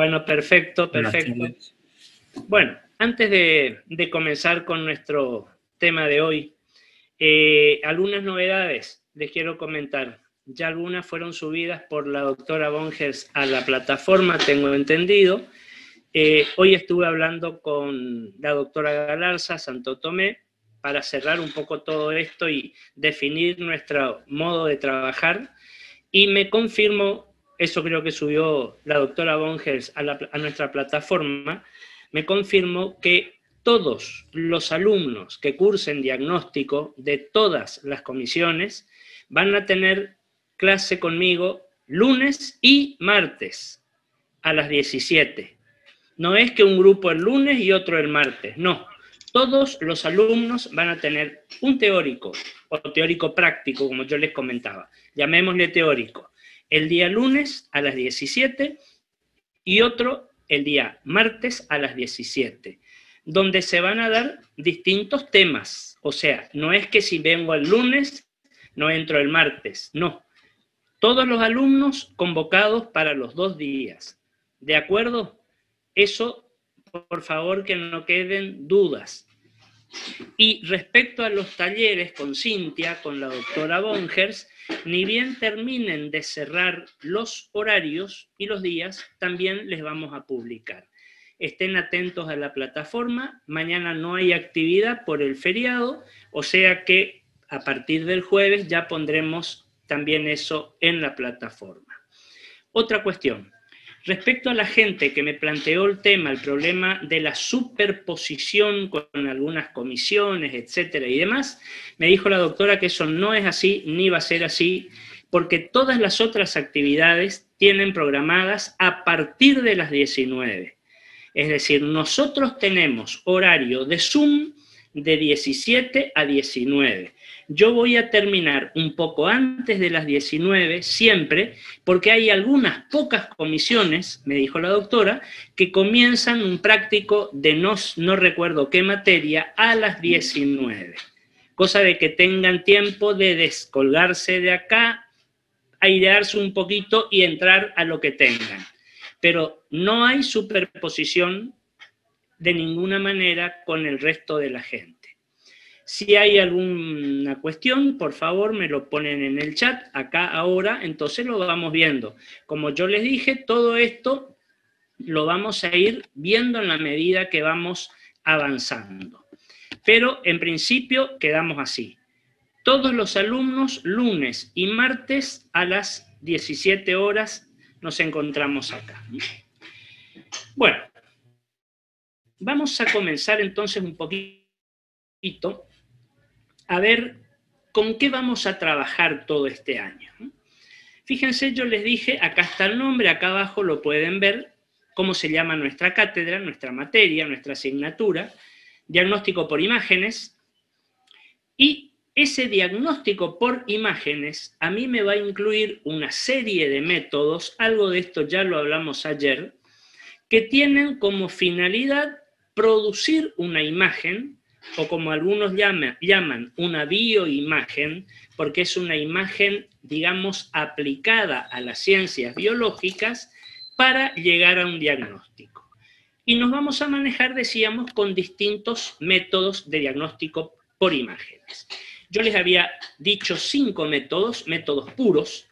Bueno, perfecto, Buenas perfecto. tardes. Bueno, antes de comenzar con nuestro tema de hoy, algunas novedades les quiero comentar. Ya algunas fueron subidas por la doctora Bongers a la plataforma, tengo entendido. Hoy estuve hablando con la doctora Galarza, Santo Tomé, para cerrar un poco todo esto y definir nuestro modo de trabajar. Y me confirmó, eso creo que subió la doctora Bongers a nuestra plataforma, me confirmó que todos los alumnos que cursen diagnóstico de todas las comisiones van a tener clase conmigo lunes y martes a las 17. No es que un grupo el lunes y otro el martes, no. Todos los alumnos van a tener un teórico o teórico práctico, como yo les comentaba. Llamémosle teórico. El día lunes a las 17 y otro el día martes a las 17, donde se van a dar distintos temas. O sea, no es que si vengo el lunes, no entro el martes, no. Todos los alumnos convocados para los 2 días. ¿De acuerdo? Eso, por favor, que no queden dudas. Y respecto a los talleres con Cintia, con la doctora Bongers, ni bien terminen de cerrar los horarios y los días, también les vamos a publicar. Estén atentos a la plataforma. Mañana no hay actividad por el feriado, o sea que a partir del jueves ya pondremos también eso en la plataforma. Otra cuestión. Respecto a la gente que me planteó el problema de la superposición con algunas comisiones, etcétera y demás, me dijo la doctora que eso no es así, ni va a ser así, porque todas las otras actividades tienen programadas a partir de las 19. Es decir, nosotros tenemos horario de Zoom de 17 a 19. Yo voy a terminar un poco antes de las 19 siempre, porque hay algunas pocas comisiones, me dijo la doctora, que comienzan un práctico de no recuerdo qué materia a las 19. Cosa de que tengan tiempo de descolgarse de acá, airearse un poquito y entrar a lo que tengan. Pero no hay superposición de ninguna manera con el resto de la gente. Si hay alguna cuestión, por favor, me lo ponen en el chat, acá ahora, entonces lo vamos viendo. Como yo les dije, todo esto lo vamos a ir viendo en la medida que vamos avanzando. Pero, en principio, quedamos así. Todos los alumnos, lunes y martes a las 17 horas, nos encontramos acá. Bueno, vamos a comenzar entonces un poquito a ver con qué vamos a trabajar todo este año. Fíjense, yo les dije, acá está el nombre, acá abajo lo pueden ver, cómo se llama nuestra cátedra, nuestra materia, nuestra asignatura, diagnóstico por imágenes, y ese diagnóstico por imágenes a mí me va a incluir una serie de métodos, algo de esto ya lo hablamos ayer, que tienen como finalidad producir una imagen, o como algunos llaman una bioimagen, porque es una imagen, digamos, aplicada a las ciencias biológicas para llegar a un diagnóstico. Y nos vamos a manejar, decíamos, con distintos métodos de diagnóstico por imágenes. Yo les había dicho 5 métodos puros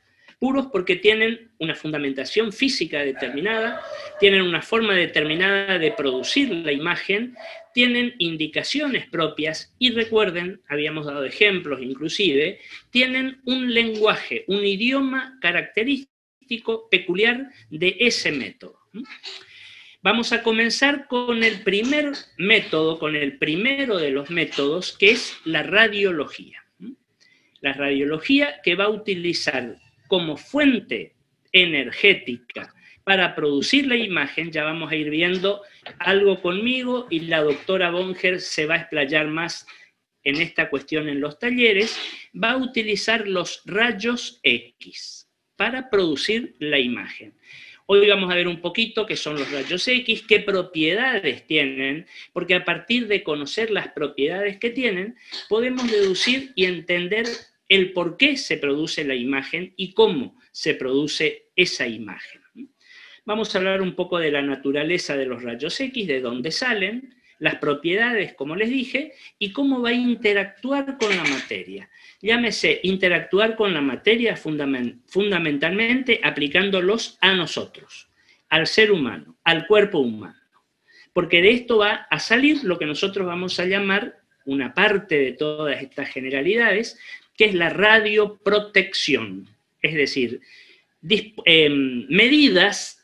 porque tienen una fundamentación física determinada, tienen una forma determinada de producir la imagen, tienen indicaciones propias y recuerden, habíamos dado ejemplos inclusive, tienen un lenguaje, un idioma característico peculiar de ese método. Vamos a comenzar con el primer método, con el primero de los métodos, que es la radiología. La radiología que va a utilizar como fuente energética para producir la imagen, ya vamos a ir viendo algo conmigo y la doctora Bongers se va a explayar más en esta cuestión en los talleres, va a utilizar los rayos X para producir la imagen. Hoy vamos a ver un poquito qué son los rayos X, qué propiedades tienen, porque a partir de conocer las propiedades que tienen, podemos deducir y entender el por qué se produce la imagen y cómo se produce esa imagen. Vamos a hablar un poco de la naturaleza de los rayos X, de dónde salen, las propiedades, como les dije, y cómo va a interactuar con la materia. Llámese interactuar con la materia fundamentalmente aplicándolos a nosotros, al ser humano, al cuerpo humano. Porque de esto va a salir lo que nosotros vamos a llamar una parte de todas estas generalidades, que es la radioprotección. Es decir, medidas,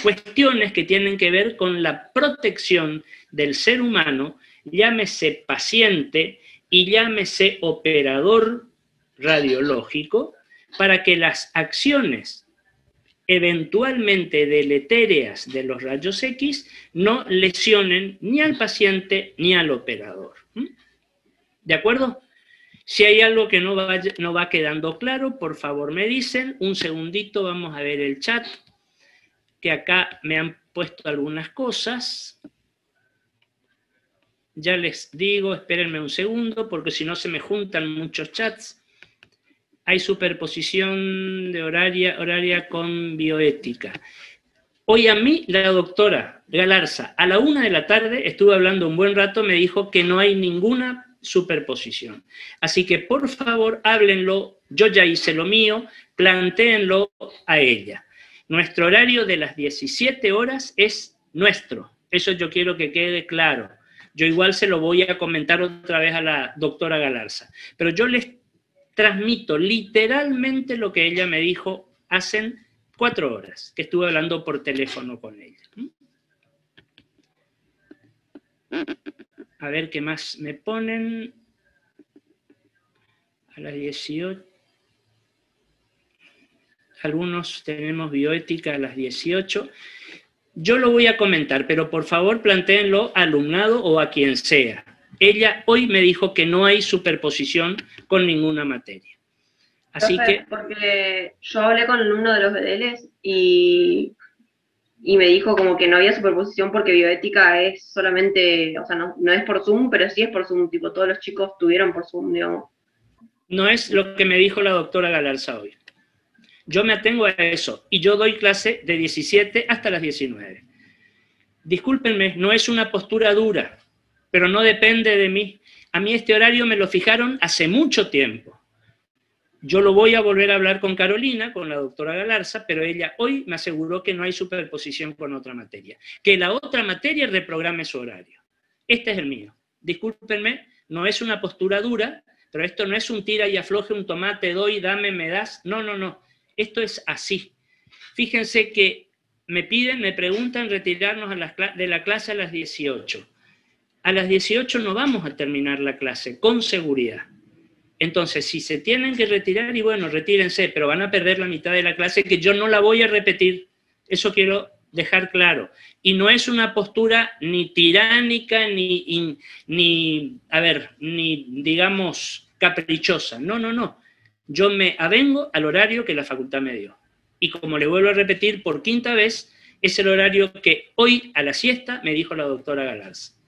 cuestiones que tienen que ver con la protección del ser humano, llámese paciente y llámese operador radiológico, para que las acciones eventualmente deletéreas de los rayos X no lesionen ni al paciente ni al operador. ¿De acuerdo? Si hay algo que no va quedando claro, por favor me dicen. Un segundito, vamos a ver el chat, que acá me han puesto algunas cosas. Ya les digo, espérenme un segundo, porque si no se me juntan muchos chats. Hay superposición de horaria con bioética. Hoy a mí, la doctora Galarza, a la 1 de la tarde, estuve hablando un buen rato, me dijo que no hay ninguna superposición. Así que, por favor, háblenlo, yo ya hice lo mío, plantéenlo a ella. Nuestro horario de las 17 horas es nuestro. Eso yo quiero que quede claro. Yo igual se lo voy a comentar otra vez a la doctora Galarza. Pero yo les transmito literalmente lo que ella me dijo hace 4 horas, que estuve hablando por teléfono con ella. A ver qué más me ponen. A las 18. Algunos tenemos bioética a las 18. Yo lo voy a comentar, pero por favor plantéenlo al alumnado o a quien sea. Ella hoy me dijo que no hay superposición con ninguna materia. Así que... Porque yo hablé con uno de los BDLs y me dijo como que no había superposición porque bioética es solamente, o sea, no es por Zoom, pero sí es por Zoom, tipo, todos los chicos tuvieron por Zoom, digamos. No es lo que me dijo la doctora Galarza hoy. Yo me atengo a eso y yo doy clase de 17 hasta las 19. Discúlpenme, no es una postura dura, pero no depende de mí. A mí este horario me lo fijaron hace mucho tiempo. Yo lo voy a volver a hablar con Carolina, con la doctora Galarza, pero ella hoy me aseguró que no hay superposición con otra materia. Que la otra materia reprograme su horario. Este es el mío. Discúlpenme, no es una postura dura, pero esto no es un tira y afloje, un tomate, doy, dame, me das. No, no, no. Esto es así. Fíjense que me preguntan retirarnos de la clase a las 18. A las 18 no vamos a terminar la clase, con seguridad. Entonces, si se tienen que retirar, y bueno, retírense, pero van a perder la mitad de la clase, que yo no la voy a repetir. Eso quiero dejar claro. Y no es una postura ni tiránica, ni digamos, caprichosa. No, no, no. Yo me avengo al horario que la facultad me dio. Y como le vuelvo a repetir por 5ª vez, es el horario que hoy a la siesta me dijo la doctora Galarza.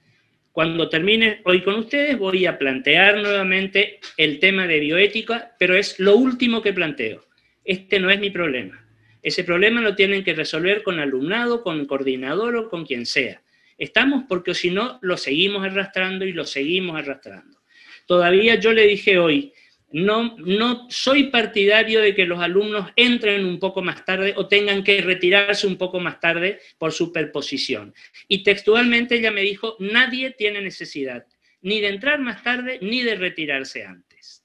Cuando termine hoy con ustedes voy a plantear nuevamente el tema de bioética, pero es lo último que planteo. Este no es mi problema. Ese problema lo tienen que resolver con alumnado, con coordinador o con quien sea. Estamos porque si no lo seguimos arrastrando y lo seguimos arrastrando. Todavía yo le dije hoy, no soy partidario de que los alumnos entren un poco más tarde o tengan que retirarse un poco más tarde por superposición. Y textualmente ella me dijo, nadie tiene necesidad ni de entrar más tarde ni de retirarse antes.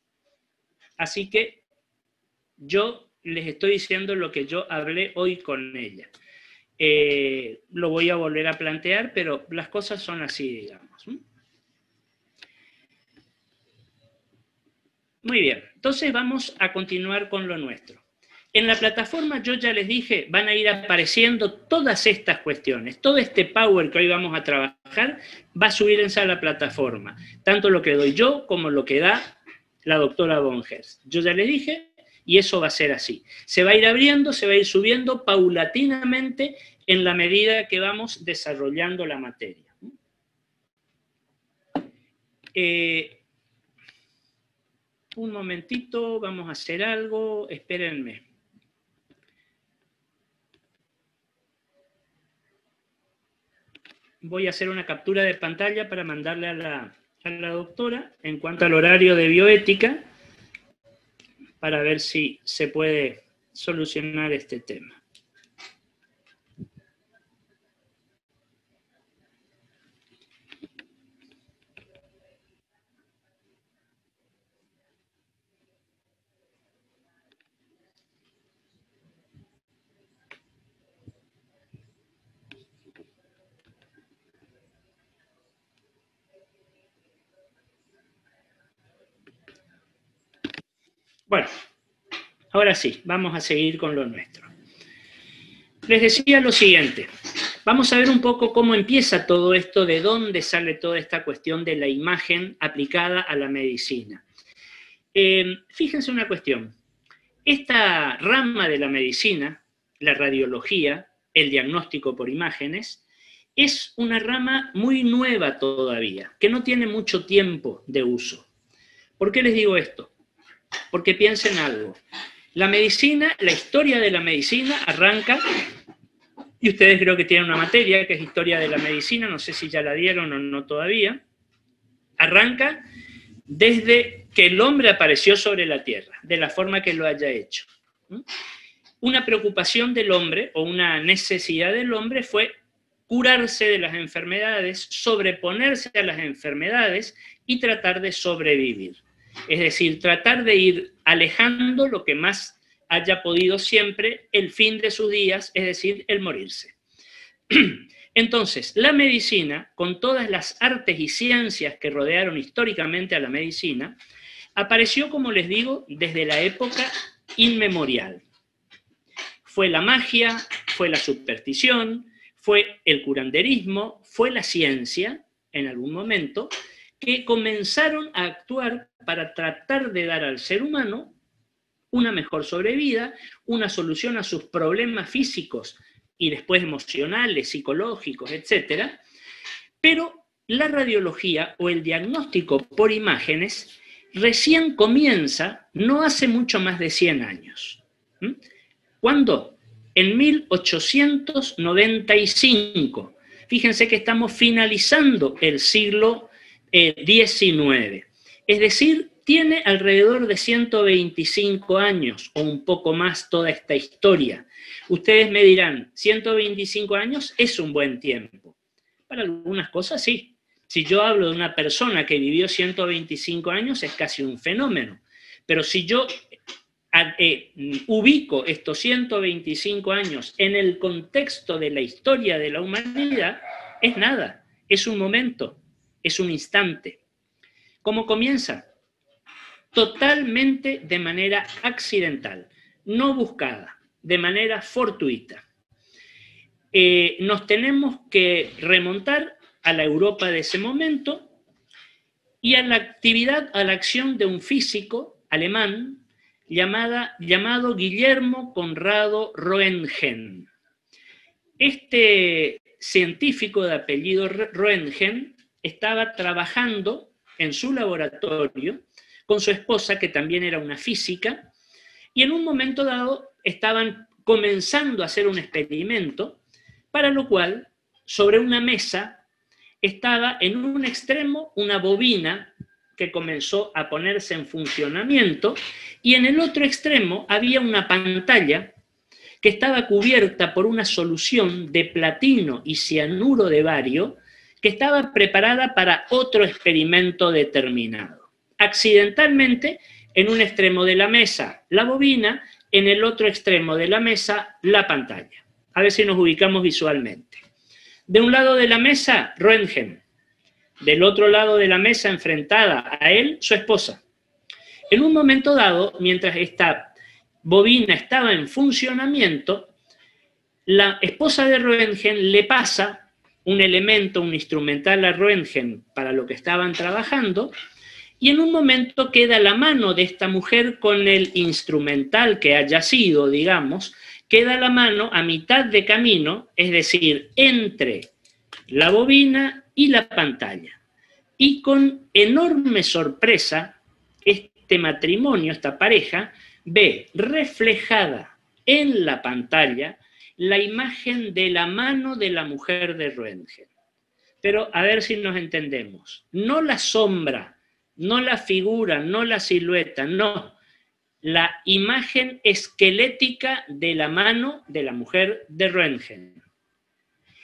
Así que yo les estoy diciendo lo que yo hablé hoy con ella. Lo voy a volver a plantear, pero las cosas son así, digamos. Muy bien, entonces vamos a continuar con lo nuestro. En la plataforma, yo ya les dije, van a ir apareciendo todas estas cuestiones. Todo este power que hoy vamos a trabajar va a subirse a la plataforma. Tanto lo que doy yo como lo que da la doctora von Hertz. Yo ya les dije, y eso va a ser así. Se va a ir abriendo, se va a ir subiendo paulatinamente en la medida que vamos desarrollando la materia. Un momentito, vamos a hacer algo, espérenme. voy a hacer una captura de pantalla para mandarle a la doctora en cuanto al horario de bioética, para ver si se puede solucionar este tema. Bueno, ahora sí, vamos a seguir con lo nuestro. Les decía lo siguiente, vamos a ver un poco cómo empieza todo esto, de dónde sale toda esta cuestión de la imagen aplicada a la medicina. Fíjense una cuestión, esta rama de la medicina, la radiología, el diagnóstico por imágenes, es una rama muy nueva todavía, que no tiene mucho tiempo de uso. ¿Por qué les digo esto? Porque piensen algo. La medicina, la historia de la medicina arranca, y ustedes creo que tienen una materia que es historia de la medicina, no sé si ya la dieron o no todavía, arranca desde que el hombre apareció sobre la Tierra, de la forma que lo haya hecho. Una preocupación del hombre, o una necesidad del hombre, fue curarse de las enfermedades, sobreponerse a las enfermedades y tratar de sobrevivir. Es decir, tratar de ir alejando lo que más haya podido siempre, el fin de sus días, es decir, el morirse. Entonces, la medicina, con todas las artes y ciencias que rodearon históricamente a la medicina, apareció, como les digo, desde la época inmemorial. Fue la magia, fue la superstición, fue el curanderismo, fue la ciencia, en algún momento, que comenzaron a actuar para tratar de dar al ser humano una mejor sobrevida, una solución a sus problemas físicos y después emocionales, psicológicos, etc. Pero la radiología o el diagnóstico por imágenes recién comienza, no hace mucho más de 100 años. ¿Cuándo? En 1895. Fíjense que estamos finalizando el siglo XIX. Es decir, tiene alrededor de 125 años o un poco más toda esta historia. Ustedes me dirán, 125 años es un buen tiempo. Para algunas cosas sí. Si yo hablo de una persona que vivió 125 años es casi un fenómeno. Pero si yo ubico estos 125 años en el contexto de la historia de la humanidad, es nada, es un momento. Es un instante. ¿Cómo comienza? Totalmente de manera accidental, no buscada, de manera fortuita. Nos tenemos que remontar a la Europa de ese momento y a la actividad, a la acción de un físico alemán llamado Guillermo Conrado Röntgen. Este científico de apellido Röntgen estaba trabajando en su laboratorio con su esposa, que también era una física, y en un momento dado estaban comenzando a hacer un experimento, para lo cual, sobre una mesa, estaba en un extremo una bobina que comenzó a ponerse en funcionamiento, y en el otro extremo había una pantalla que estaba cubierta por una solución de platino y cianuro de bario, que estaba preparada para otro experimento determinado. Accidentalmente, en un extremo de la mesa, la bobina, en el otro extremo de la mesa, la pantalla. A ver si nos ubicamos visualmente. De un lado de la mesa, Röntgen. Del otro lado de la mesa, enfrentada a él, su esposa. En un momento dado, mientras esta bobina estaba en funcionamiento, la esposa de Röntgen le pasa un elemento, un instrumental a Röntgen para lo que estaban trabajando, y en un momento queda la mano de esta mujer con el instrumental que haya sido, digamos, queda la mano a mitad de camino, es decir, entre la bobina y la pantalla. Y con enorme sorpresa, este matrimonio, esta pareja, ve reflejada en la pantalla la imagen de la mano de la mujer de Röntgen. Pero a ver si nos entendemos. No la sombra, no la figura, no la silueta, no. La imagen esquelética de la mano de la mujer de Röntgen.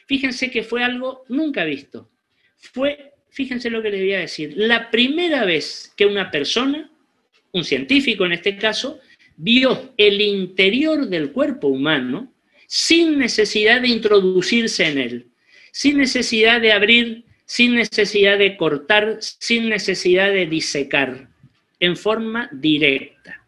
Fíjense que fue algo nunca visto. Fíjense lo que les voy a decir, la primera vez que una persona, un científico en este caso, vio el interior del cuerpo humano sin necesidad de introducirse en él, sin necesidad de abrir, sin necesidad de cortar, sin necesidad de disecar, en forma directa.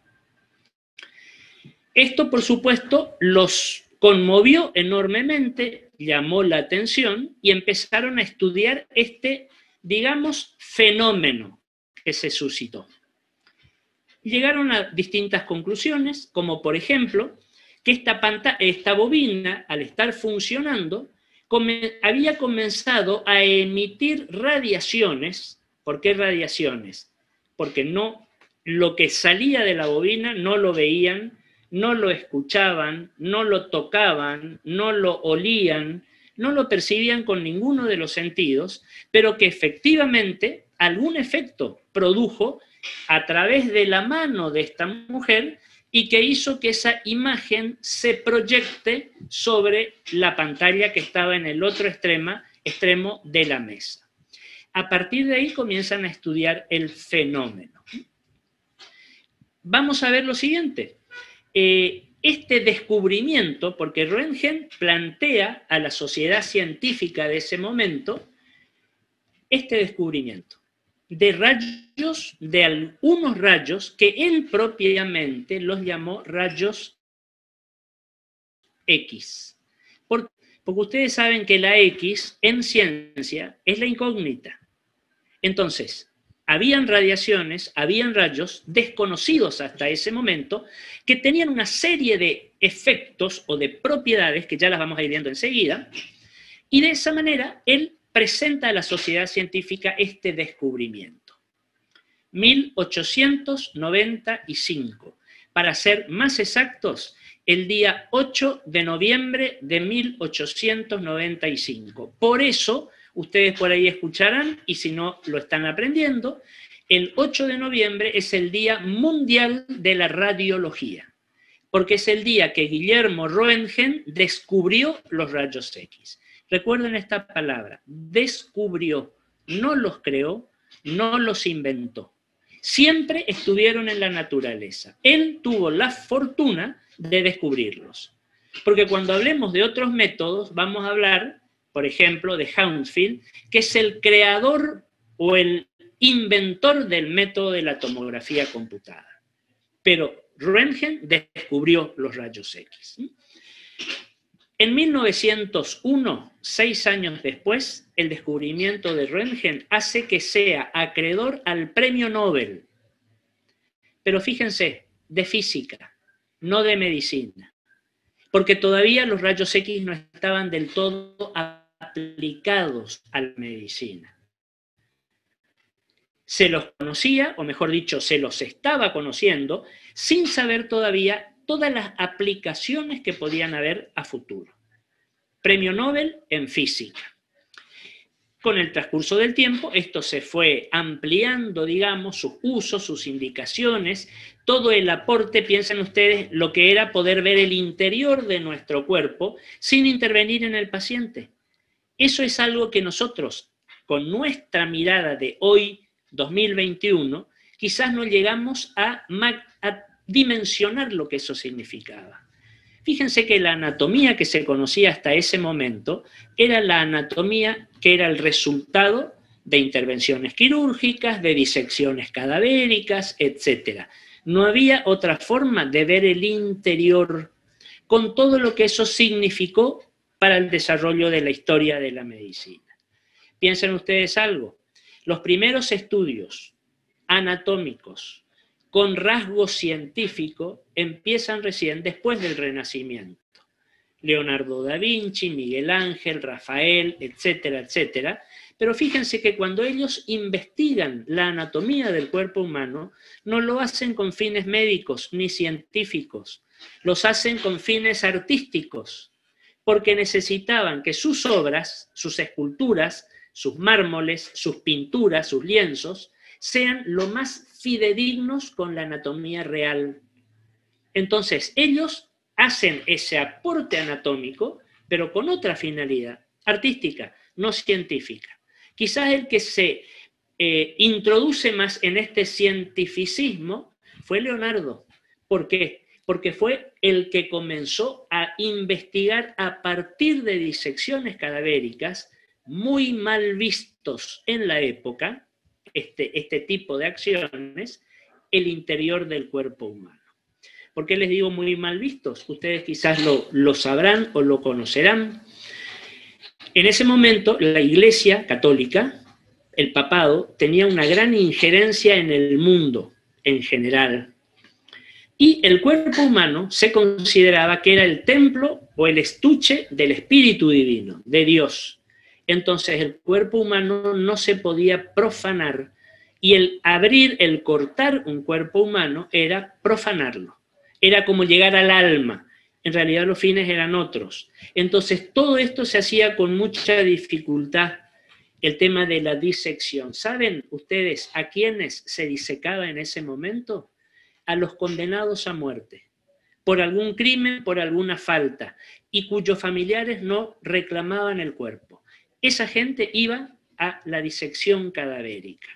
Esto, por supuesto, los conmovió enormemente, llamó la atención y empezaron a estudiar este, digamos, fenómeno que se suscitó. Llegaron a distintas conclusiones, como por ejemplo, que esta bobina, al estar funcionando, había comenzado a emitir radiaciones. ¿Por qué radiaciones? Porque lo que salía de la bobina no lo veían, no lo escuchaban, no lo tocaban, no lo olían, no lo percibían con ninguno de los sentidos, pero que efectivamente algún efecto produjo a través de la mano de esta mujer y que hizo que esa imagen se proyecte sobre la pantalla que estaba en el otro extremo de la mesa. A partir de ahí comienzan a estudiar el fenómeno. Vamos a ver lo siguiente. Este descubrimiento, porque Röntgen plantea a la sociedad científica de ese momento este descubrimiento de rayos, de algunos rayos que él propiamente los llamó rayos X. Porque ustedes saben que la X en ciencia es la incógnita. Entonces, habían radiaciones, habían rayos desconocidos hasta ese momento que tenían una serie de efectos o de propiedades que ya las vamos a ir viendo enseguida, y de esa manera él presenta a la sociedad científica este descubrimiento. 1895. Para ser más exactos, el día 8 de noviembre de 1895. Por eso, ustedes por ahí escucharán, y si no lo están aprendiendo, el 8 de noviembre es el Día Mundial de la Radiología, porque es el día que Guillermo Röntgen descubrió los rayos X. Recuerden esta palabra, descubrió, no los creó, no los inventó. Siempre estuvieron en la naturaleza. Él tuvo la fortuna de descubrirlos. Porque cuando hablemos de otros métodos, vamos a hablar, por ejemplo, de Hounsfield, que es el creador o el inventor del método de la tomografía computada. Pero Röntgen descubrió los rayos X. En 1901, 6 años después, el descubrimiento de Röntgen hace que sea acreedor al premio Nobel. Pero fíjense, de física, no de medicina. Porque todavía los rayos X no estaban del todo aplicados a la medicina. Se los conocía, o mejor dicho, se los estaba conociendo, sin saber todavía todas las aplicaciones que podían haber a futuro. Premio Nobel en física. Con el transcurso del tiempo, esto se fue ampliando, digamos, sus usos, sus indicaciones, todo el aporte, piensen ustedes, lo que era poder ver el interior de nuestro cuerpo sin intervenir en el paciente. Eso es algo que nosotros, con nuestra mirada de hoy, 2021, quizás no llegamos a dimensionar lo que eso significaba. Fíjense que la anatomía que se conocía hasta ese momento era la anatomía que era el resultado de intervenciones quirúrgicas, de disecciones cadavéricas, etc. No había otra forma de ver el interior, con todo lo que eso significó para el desarrollo de la historia de la medicina. Piensen ustedes algo, los primeros estudios anatómicos con rasgo científico empiezan recién después del Renacimiento. Leonardo da Vinci, Miguel Ángel, Rafael, etcétera, etcétera. Pero fíjense que cuando ellos investigan la anatomía del cuerpo humano, no lo hacen con fines médicos ni científicos, los hacen con fines artísticos, porque necesitaban que sus obras, sus esculturas, sus mármoles, sus pinturas, sus lienzos, sean lo más fidedignos con la anatomía real. Entonces, ellos hacen ese aporte anatómico, pero con otra finalidad, artística, no científica. Quizás el que se introduce más en este cientificismo fue Leonardo. ¿Por qué? Porque fue el que comenzó a investigar a partir de disecciones cadavéricas muy mal vistos en la época, este tipo de acciones, el interior del cuerpo humano. ¿Por qué les digo muy mal vistos? Ustedes quizás lo sabrán o lo conocerán. En ese momento, la Iglesia Católica, el papado, tenía una gran injerencia en el mundo en general. Y el cuerpo humano se consideraba que era el templo o el estuche del Espíritu Divino, de Dios. Entonces el cuerpo humano no se podía profanar y el abrir, el cortar un cuerpo humano era profanarlo. Era como llegar al alma. En realidad los fines eran otros. Entonces todo esto se hacía con mucha dificultad, el tema de la disección. ¿Saben ustedes a quiénes se disecaba en ese momento? A los condenados a muerte, por algún crimen, por alguna falta, y cuyos familiares no reclamaban el cuerpo. Esa gente iba a la disección cadavérica,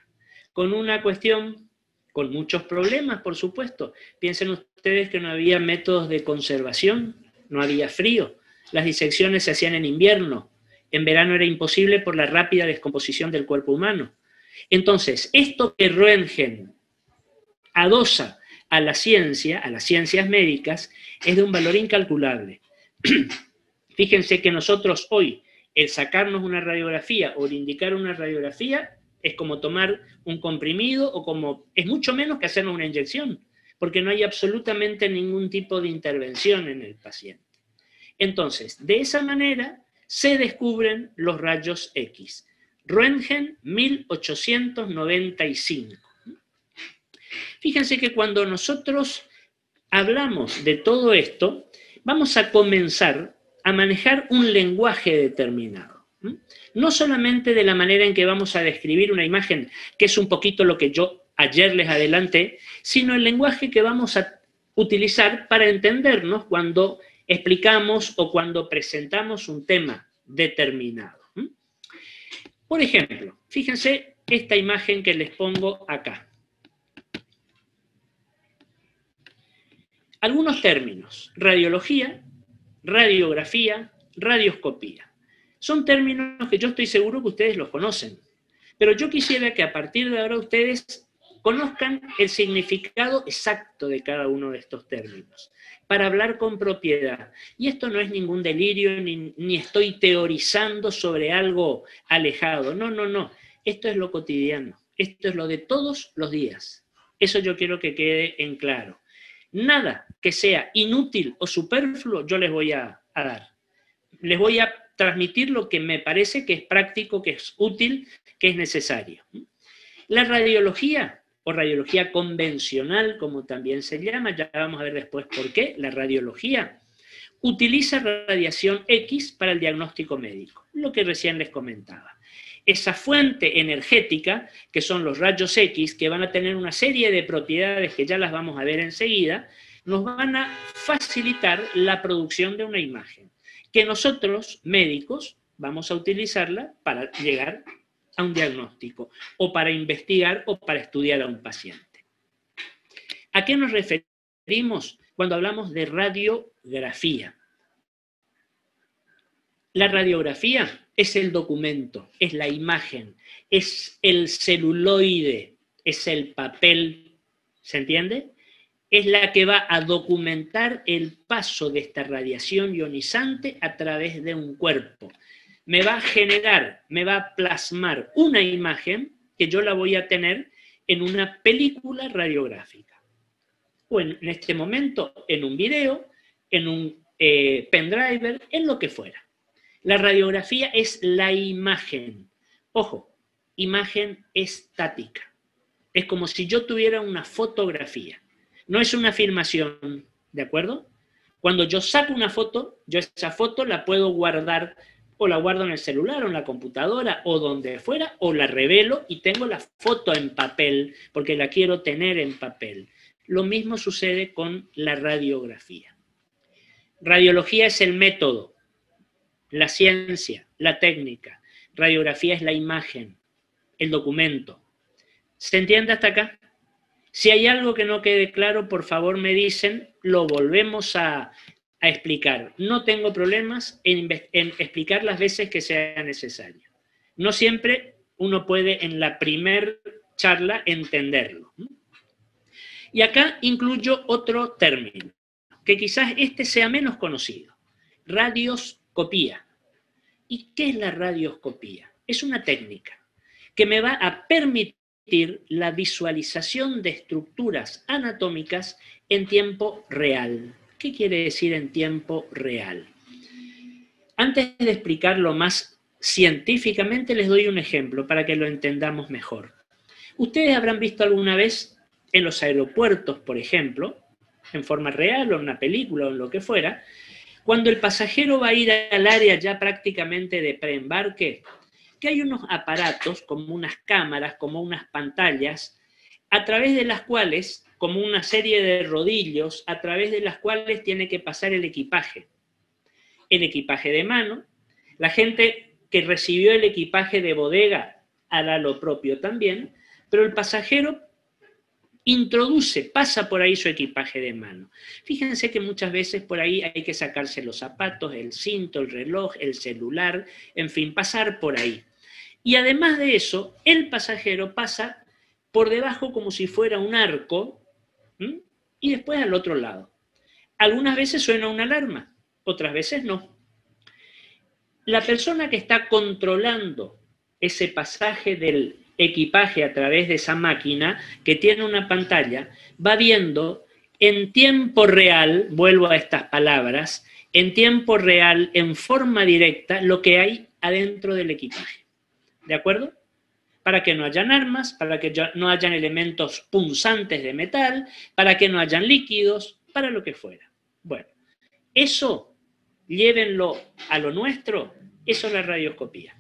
con una cuestión, con muchos problemas, por supuesto. Piensen ustedes que no había métodos de conservación, no había frío, las disecciones se hacían en invierno, en verano era imposible por la rápida descomposición del cuerpo humano. Entonces, esto que Röntgen adosa a las ciencias médicas, es de un valor incalculable. Fíjense que nosotros hoy, el sacarnos una radiografía o el indicar una radiografía, es como tomar un comprimido o como, es mucho menos que hacernos una inyección, porque no hay absolutamente ningún tipo de intervención en el paciente. Entonces, de esa manera se descubren los rayos X. Röntgen, 1895. Fíjense que cuando nosotros hablamos de todo esto, vamos a comenzar a manejar un lenguaje determinado. No solamente de la manera en que vamos a describir una imagen, que es un poquito lo que yo ayer les adelanté, sino el lenguaje que vamos a utilizar para entendernos cuando explicamos o cuando presentamos un tema determinado. Por ejemplo, fíjense esta imagen que les pongo acá. Algunos términos: radiología, radiografía, radioscopía. Son términos que yo estoy seguro que ustedes los conocen, pero yo quisiera que a partir de ahora ustedes conozcan el significado exacto de cada uno de estos términos, para hablar con propiedad. Y esto no es ningún delirio, ni estoy teorizando sobre algo alejado. No, no, no. Esto es lo cotidiano. Esto es lo de todos los días. Eso yo quiero que quede en claro. Nada que sea inútil o superfluo yo les voy a dar. Les voy a transmitir lo que me parece que es práctico, que es útil, que es necesario. La radiología, o radiología convencional, como también se llama, ya vamos a ver después por qué, la radiología utiliza radiación X para el diagnóstico médico, lo que recién les comentaba. Esa fuente energética, que son los rayos X, que van a tener una serie de propiedades que ya las vamos a ver enseguida, nos van a facilitar la producción de una imagen, que nosotros, médicos, vamos a utilizarla para llegar a un diagnóstico, o para investigar o para estudiar a un paciente. ¿A qué nos referimos cuando hablamos de radiografía? La radiografía es el documento, es la imagen, es el celuloide, es el papel, ¿se entiende? Es la que va a documentar el paso de esta radiación ionizante a través de un cuerpo. Me va a generar, me va a plasmar una imagen que yo la voy a tener en una película radiográfica. O en este momento, en un video, en un pendrive, en lo que fuera. La radiografía es la imagen. Ojo, imagen estática. Es como si yo tuviera una fotografía. No es una filmación, ¿de acuerdo? Cuando yo saco una foto, yo esa foto la puedo guardar o la guardo en el celular o en la computadora o donde fuera, o la revelo y tengo la foto en papel porque la quiero tener en papel. Lo mismo sucede con la radiografía. Radiología es el método, la ciencia, la técnica. Radiografía es la imagen, el documento. ¿Se entiende hasta acá? Si hay algo que no quede claro, por favor me dicen, lo volvemos a explicar. No tengo problemas en explicar las veces que sea necesario. No siempre uno puede en la primer charla entenderlo. Y acá incluyo otro término, que quizás este sea menos conocido. Radioscopía. ¿Y qué es la radioscopía? Es una técnica que me va a permitir la visualización de estructuras anatómicas en tiempo real. ¿Qué quiere decir en tiempo real? Antes de explicarlo más científicamente, les doy un ejemplo para que lo entendamos mejor. Ustedes habrán visto alguna vez en los aeropuertos, por ejemplo, en forma real o en una película o en lo que fuera, cuando el pasajero va a ir al área ya prácticamente de preembarque, que hay unos aparatos, como unas cámaras, como unas pantallas, a través de las cuales, como una serie de rodillos, a través de las cuales tiene que pasar el equipaje. El equipaje de mano, la gente que recibió el equipaje de bodega hará lo propio también, pero el pasajero pasa por ahí su equipaje de mano. Fíjense que muchas veces por ahí hay que sacarse los zapatos, el cinto, el reloj, el celular, en fin, pasar por ahí. Y además de eso, el pasajero pasa por debajo como si fuera un arco, y después al otro lado. Algunas veces suena una alarma, otras veces no. La persona que está controlando ese pasaje del equipaje a través de esa máquina que tiene una pantalla, va viendo en tiempo real, vuelvo a estas palabras, en tiempo real, en forma directa, lo que hay adentro del equipaje. ¿De acuerdo? Para que no hayan armas, para que no hayan elementos punzantes de metal, para que no hayan líquidos, para lo que fuera. Bueno, eso, llévenlo a lo nuestro, eso es la radioscopía.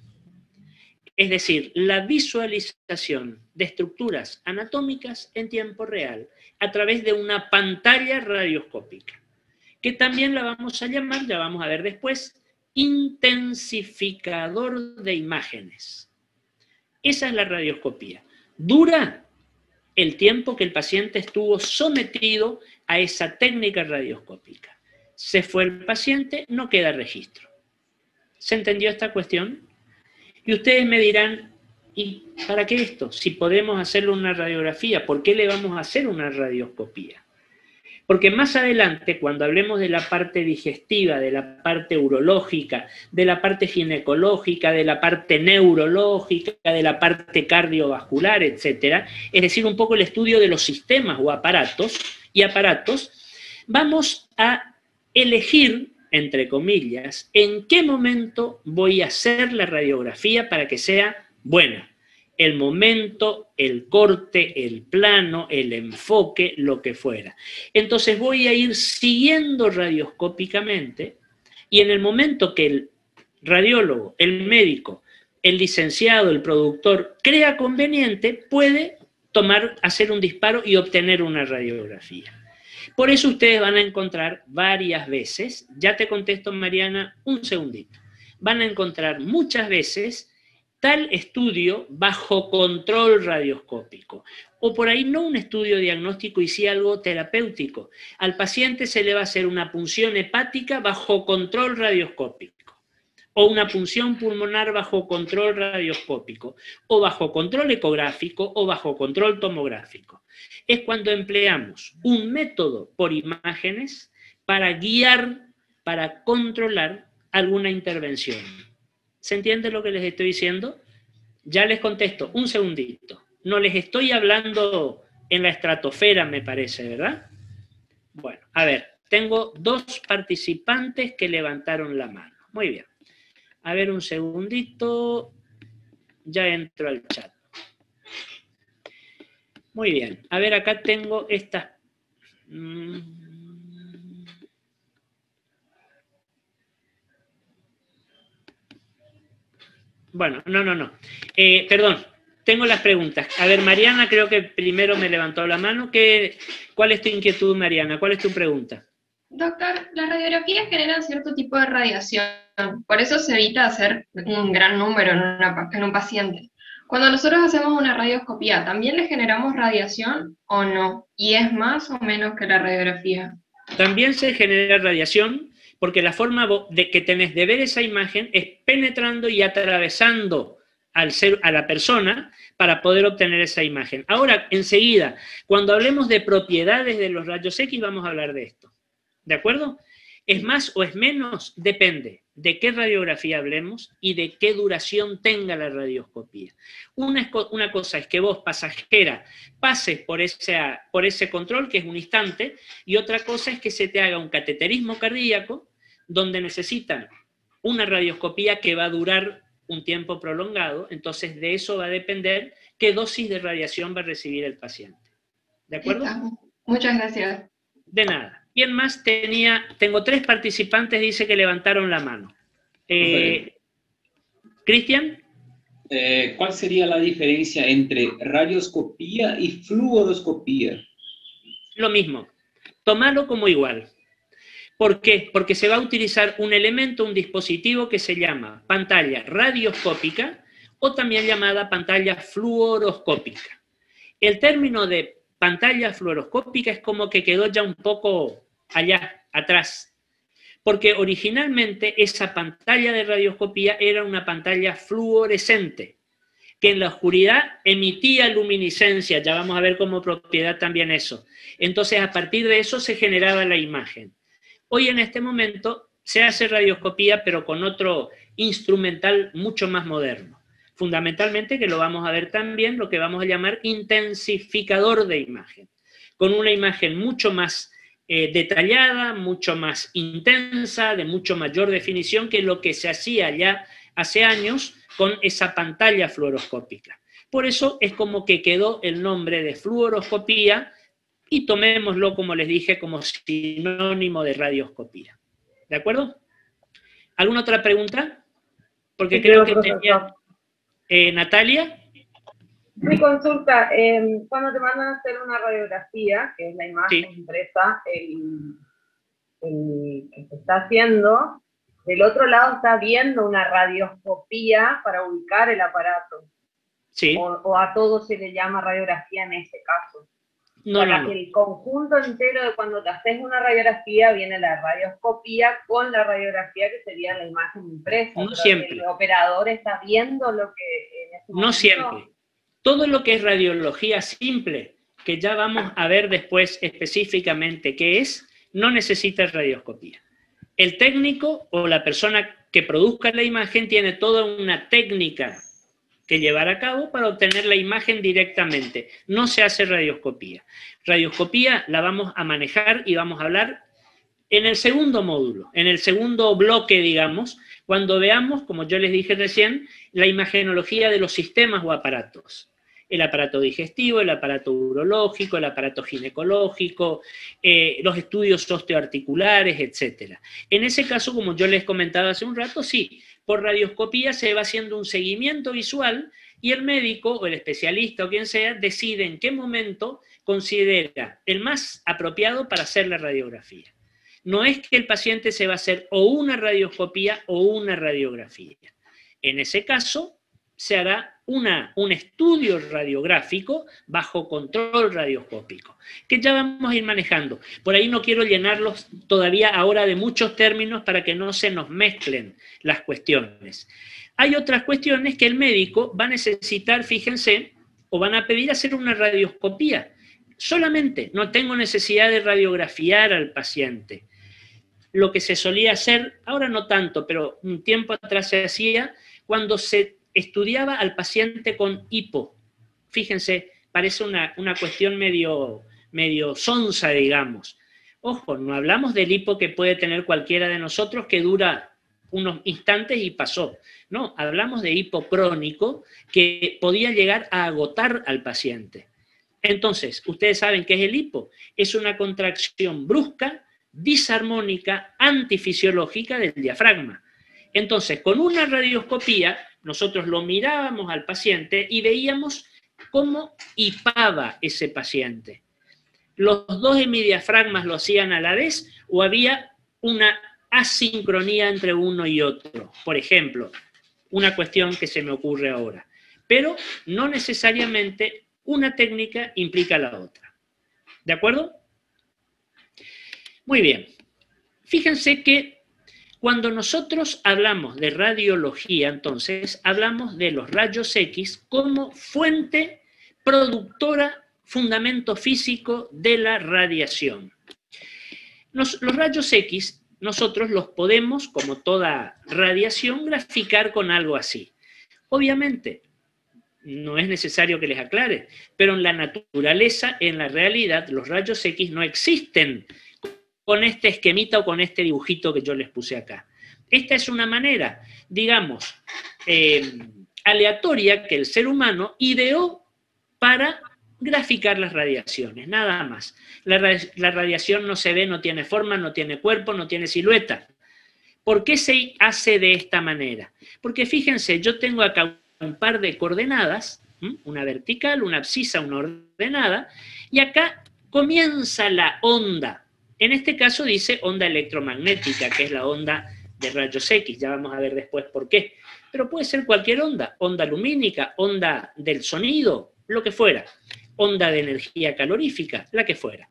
Es decir, la visualización de estructuras anatómicas en tiempo real a través de una pantalla radioscópica, que también la vamos a llamar, ya vamos a ver después, intensificador de imágenes. Esa es la radioscopía. Dura el tiempo que el paciente estuvo sometido a esa técnica radioscópica. Se fue el paciente, no queda registro. ¿Se entendió esta cuestión? Y ustedes me dirán, ¿y para qué esto? Si podemos hacerle una radiografía, ¿por qué le vamos a hacer una radioscopía? Porque más adelante, cuando hablemos de la parte digestiva, de la parte urológica, de la parte ginecológica, de la parte neurológica, de la parte cardiovascular, etcétera, es decir, un poco el estudio de los sistemas o aparatos, vamos a elegir, entre comillas, en qué momento voy a hacer la radiografía para que sea buena. El momento, el corte, el plano, el enfoque, lo que fuera. Entonces voy a ir siguiendo radioscópicamente y en el momento que el radiólogo, el médico, el licenciado, el productor crea conveniente, puede hacer un disparo y obtener una radiografía. Por eso ustedes van a encontrar varias veces, ya te contesto Mariana, un segundito, van a encontrar muchas veces tal estudio bajo control radioscópico. O por ahí no un estudio diagnóstico y sí algo terapéutico. Al paciente se le va a hacer una punción hepática bajo control radioscópico. O una punción pulmonar bajo control radioscópico. O bajo control ecográfico o bajo control tomográfico. Es cuando empleamos un método por imágenes para guiar, para controlar alguna intervención. ¿Se entiende lo que les estoy diciendo? Ya les contesto, un segundito. No les estoy hablando en la estratosfera, me parece, ¿verdad? Bueno, a ver, tengo 2 participantes que levantaron la mano. Muy bien. A ver, un segundito. Ya entro al chat. Muy bien. A ver, acá tengo estas. Bueno, no. Perdón, tengo las preguntas. A ver, Mariana creo que primero me levantó la mano. ¿Cuál es tu inquietud, Mariana? ¿Cuál es tu pregunta? Doctor, las radiografías generan cierto tipo de radiación, por eso se evita hacer un gran número en un paciente. Cuando nosotros hacemos una radioscopía, ¿también le generamos radiación o no? ¿Y es más o menos que la radiografía? También se genera radiación porque la forma que tenés de ver esa imagen es penetrando y atravesando a la persona para poder obtener esa imagen. Ahora, enseguida, cuando hablemos de propiedades de los rayos X, vamos a hablar de esto. ¿De acuerdo? ¿Es más o es menos? Depende de qué radiografía hablemos y de qué duración tenga la radioscopía. Una cosa es que vos, pasajera, pases por ese control, que es un instante, y otra cosa es que se te haga un cateterismo cardíaco, donde necesitan una radioscopía que va a durar un tiempo prolongado, entonces de eso va a depender qué dosis de radiación va a recibir el paciente. ¿De acuerdo? Muchas gracias. De nada. ¿Quién más tenía? Tengo 3 participantes, dice que levantaron la mano. ¿Cristian? ¿Cuál sería la diferencia entre radioscopía y fluoroscopía? Lo mismo. Tómalo como igual. ¿Por qué? Porque se va a utilizar un elemento, un dispositivo que se llama pantalla radioscópica o también llamada pantalla fluoroscópica. El término de pantalla fluoroscópica es como que quedó ya un poco allá, atrás, porque originalmente esa pantalla de radioscopía era una pantalla fluorescente, que en la oscuridad emitía luminiscencia, ya vamos a ver como propiedad también eso. Entonces, a partir de eso se generaba la imagen. Hoy en este momento se hace radioscopía, pero con otro instrumental mucho más moderno. Fundamentalmente, que lo vamos a ver también, lo que vamos a llamar intensificador de imagen, con una imagen mucho más detallada, mucho más intensa, de mucho mayor definición que lo que se hacía ya hace años con esa pantalla fluoroscópica. Por eso es como que quedó el nombre de fluoroscopía y tomémoslo, como les dije, como sinónimo de radioscopía. ¿De acuerdo? ¿Alguna otra pregunta? Porque sí, creo que tenía... Natalia. Mi consulta, cuando te mandan a hacer una radiografía, que es la imagen impresa, el que se está haciendo, del otro lado está viendo una radioscopía para ubicar el aparato. Sí. O a todo se le llama radiografía en ese caso. No. El conjunto entero de cuando te haces una radiografía viene la radioscopía con la radiografía que sería la imagen impresa. No siempre. El operador está viendo lo que en ese momento... No siempre. Todo lo que es radiología simple, que ya vamos a ver después específicamente qué es, no necesita radioscopía. El técnico o la persona que produzca la imagen tiene toda una técnica que llevar a cabo para obtener la imagen directamente. No se hace radioscopía. Radioscopía la vamos a manejar y vamos a hablar en el segundo módulo, en el segundo bloque, digamos, cuando veamos, como yo les dije recién, la imagenología de los sistemas o aparatos. El aparato digestivo, el aparato urológico, el aparato ginecológico, los estudios osteoarticulares, etc. En ese caso, como yo les comentaba hace un rato, sí, por radioscopía se va haciendo un seguimiento visual y el médico o el especialista o quien sea decide en qué momento considera el más apropiado para hacer la radiografía. No es que el paciente se va a hacer o una radioscopía o una radiografía. En ese caso, se hará un estudio radiográfico bajo control radioscópico, que ya vamos a ir manejando. Por ahí no quiero llenarlos todavía ahora de muchos términos para que no se nos mezclen las cuestiones. Hay otras cuestiones que el médico va a necesitar, fíjense, o van a pedir hacer una radioscopía. Solamente, no tengo necesidad de radiografiar al paciente. Lo que se solía hacer, ahora no tanto, pero un tiempo atrás se hacía cuando se estudiaba al paciente con hipo. Fíjense, parece una cuestión medio sonsa, digamos. Ojo, no hablamos del hipo que puede tener cualquiera de nosotros que dura unos instantes y pasó. No, hablamos de hipo crónico que podía llegar a agotar al paciente. Entonces, ustedes saben qué es el hipo. Es una contracción brusca, disarmónica, antifisiológica del diafragma. Entonces, con una radioscopía nosotros lo mirábamos al paciente y veíamos cómo hipaba ese paciente. ¿Los dos hemidiafragmas lo hacían a la vez o había una asincronía entre uno y otro? Por ejemplo, una cuestión que se me ocurre ahora. Pero no necesariamente una técnica implica la otra. ¿De acuerdo? Muy bien. Fíjense que cuando nosotros hablamos de radiología, entonces, hablamos de los rayos X como fuente productora, fundamento físico de la radiación. Los rayos X, nosotros los podemos, como toda radiación, graficar con algo así. Obviamente, no es necesario que les aclare, pero en la naturaleza, en la realidad, los rayos X no existen con este esquemita o con este dibujito que yo les puse acá. Esta es una manera, digamos, aleatoria que el ser humano ideó para graficar las radiaciones, nada más. La radiación no se ve, no tiene forma, no tiene cuerpo, no tiene silueta. ¿Por qué se hace de esta manera? Porque fíjense, yo tengo acá un par de coordenadas, una vertical, una abscisa, una ordenada, y acá comienza la onda. En este caso dice onda electromagnética, que es la onda de rayos X, ya vamos a ver después por qué. Pero puede ser cualquier onda, onda lumínica, onda del sonido, lo que fuera, onda de energía calorífica, la que fuera.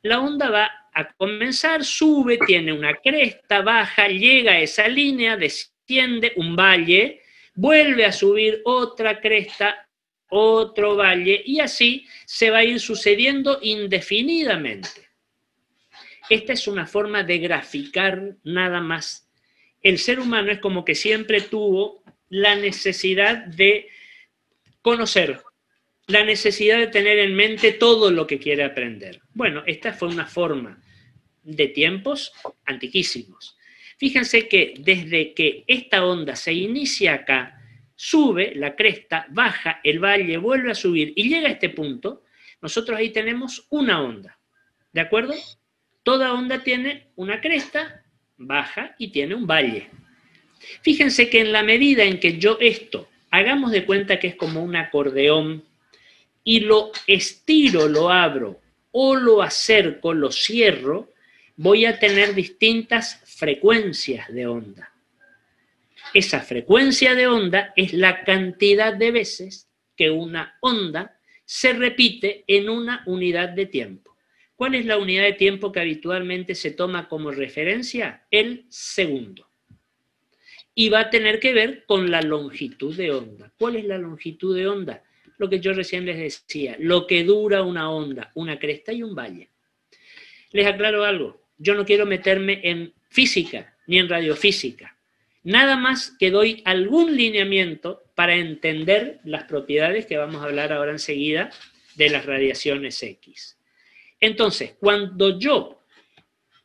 La onda va a comenzar, sube, tiene una cresta, baja, llega a esa línea, desciende un valle, vuelve a subir otra cresta, otro valle, y así se va a ir sucediendo indefinidamente. Esta es una forma de graficar nada más. El ser humano es como que siempre tuvo la necesidad de conocer, la necesidad de tener en mente todo lo que quiere aprender. Bueno, esta fue una forma de tiempos antiquísimos. Fíjense que desde que esta onda se inicia acá, sube la cresta, baja el valle, vuelve a subir y llega a este punto, nosotros ahí tenemos una onda. ¿De acuerdo? Toda onda tiene una cresta, baja y tiene un valle. Fíjense que en la medida en que yo esto, hagamos de cuenta que es como un acordeón, y lo estiro, lo abro, o lo acerco, lo cierro, voy a tener distintas frecuencias de onda. Esa frecuencia de onda es la cantidad de veces que una onda se repite en una unidad de tiempo. ¿Cuál es la unidad de tiempo que habitualmente se toma como referencia? El segundo. Y va a tener que ver con la longitud de onda. ¿Cuál es la longitud de onda? Lo que yo recién les decía, lo que dura una onda, una cresta y un valle. Les aclaro algo, yo no quiero meterme en física ni en radiofísica. Nada más que doy algún lineamiento para entender las propiedades que vamos a hablar ahora enseguida de las radiaciones X. Entonces, cuando yo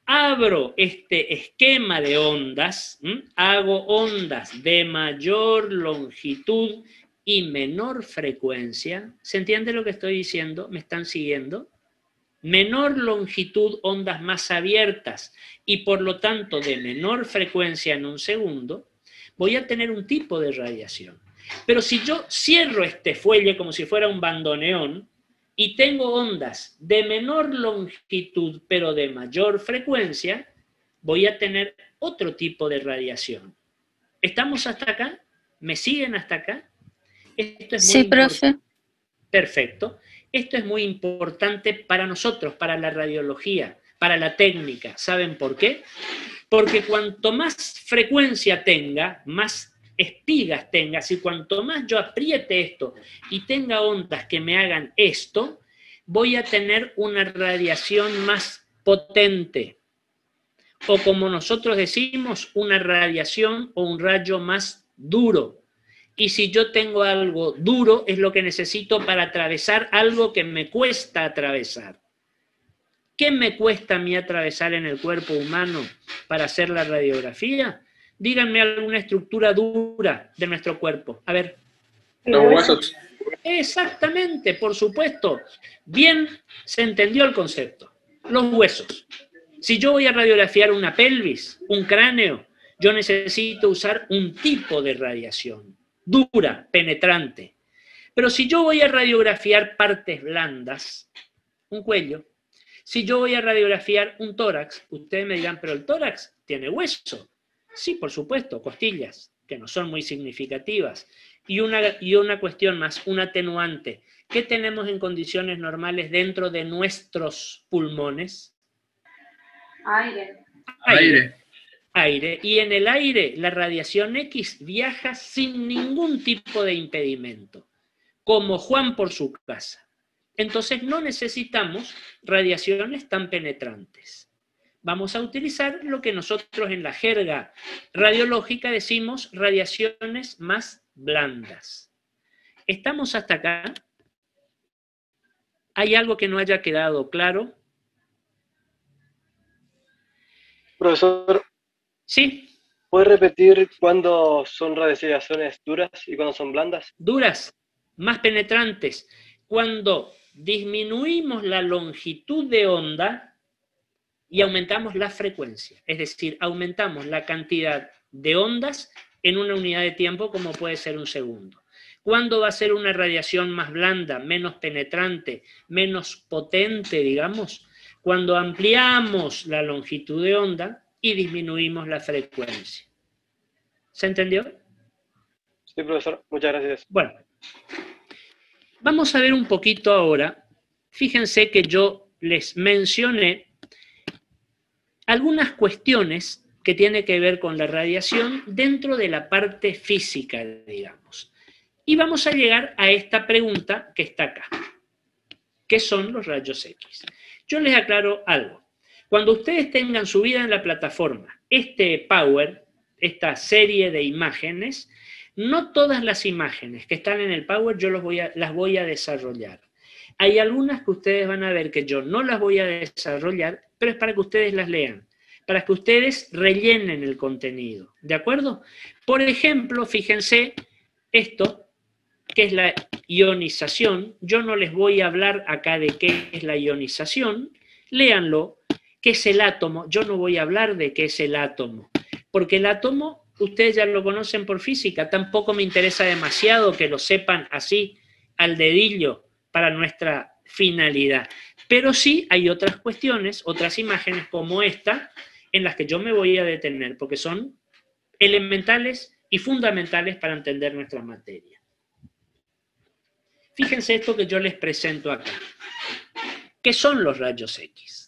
abro este esquema de ondas, hago ondas de mayor longitud y menor frecuencia, ¿se entiende lo que estoy diciendo? ¿Me están siguiendo? Menor longitud, ondas más abiertas y por lo tanto de menor frecuencia en un segundo, voy a tener un tipo de radiación. Pero si yo cierro este fuelle como si fuera un bandoneón y tengo ondas de menor longitud pero de mayor frecuencia, voy a tener otro tipo de radiación. ¿Estamos hasta acá? ¿Me siguen hasta acá? Esto es muy profe. Perfecto. Esto es muy importante para nosotros, para la radiología, para la técnica. ¿Saben por qué? Porque cuanto más frecuencia tenga, más espigas tenga, si cuanto más yo apriete esto y tenga ondas que me hagan esto, voy a tener una radiación más potente. O como nosotros decimos, una radiación o un rayo más duro. Y si yo tengo algo duro, es lo que necesito para atravesar algo que me cuesta atravesar. ¿Qué me cuesta a mí atravesar en el cuerpo humano para hacer la radiografía? Díganme alguna estructura dura de nuestro cuerpo. A ver. Los huesos. Exactamente, por supuesto. Bien se entendió el concepto. Los huesos. Si yo voy a radiografiar una pelvis, un cráneo, yo necesito usar un tipo de radiación. dura, penetrante. Pero si yo voy a radiografiar partes blandas, un cuello, si yo voy a radiografiar un tórax, ustedes me dirán, pero el tórax tiene hueso. Sí, por supuesto, costillas, que no son muy significativas. Y una cuestión más, un atenuante. ¿Qué tenemos en condiciones normales dentro de nuestros pulmones? Aire. Y en el aire, la radiación X viaja sin ningún tipo de impedimento, como Juan por su casa. Entonces no necesitamos radiaciones tan penetrantes. Vamos a utilizar lo que nosotros en la jerga radiológica decimos radiaciones más blandas. ¿Estamos hasta acá? ¿Hay algo que no haya quedado claro? Profesor, ¿sí? ¿puede repetir cuándo son radiaciones duras y cuándo son blandas? Duras, más penetrantes. Cuando disminuimos la longitud de onda y aumentamos la frecuencia, es decir, aumentamos la cantidad de ondas en una unidad de tiempo como puede ser un segundo. ¿Cuándo va a ser una radiación más blanda, menos penetrante, menos potente, digamos? Cuando ampliamos la longitud de onda y disminuimos la frecuencia. ¿Se entendió? Sí, profesor, muchas gracias. Bueno, vamos a ver un poquito ahora. Fíjense que yo les mencioné algunas cuestiones que tienen que ver con la radiación dentro de la parte física, digamos. Y vamos a llegar a esta pregunta que está acá. ¿Qué son los rayos X? Yo les aclaro algo. Cuando ustedes tengan subida en la plataforma este Power, esta serie de imágenes, no todas las imágenes que están en el Power yo las voy a desarrollar. Hay algunas que ustedes van a ver que yo no las voy a desarrollar, pero es para que ustedes las lean, para que ustedes rellenen el contenido, ¿de acuerdo? Por ejemplo, fíjense esto, que es la ionización. Yo no les voy a hablar acá de qué es la ionización, léanlo. ¿Qué es el átomo? Yo no voy a hablar de qué es el átomo, porque el átomo ustedes ya lo conocen por física, tampoco me interesa demasiado que lo sepan así al dedillo para nuestra finalidad. Pero sí hay otras cuestiones, otras imágenes como esta, en las que yo me voy a detener, porque son elementales y fundamentales para entender nuestra materia. Fíjense esto que yo les presento acá. ¿Qué son los rayos X?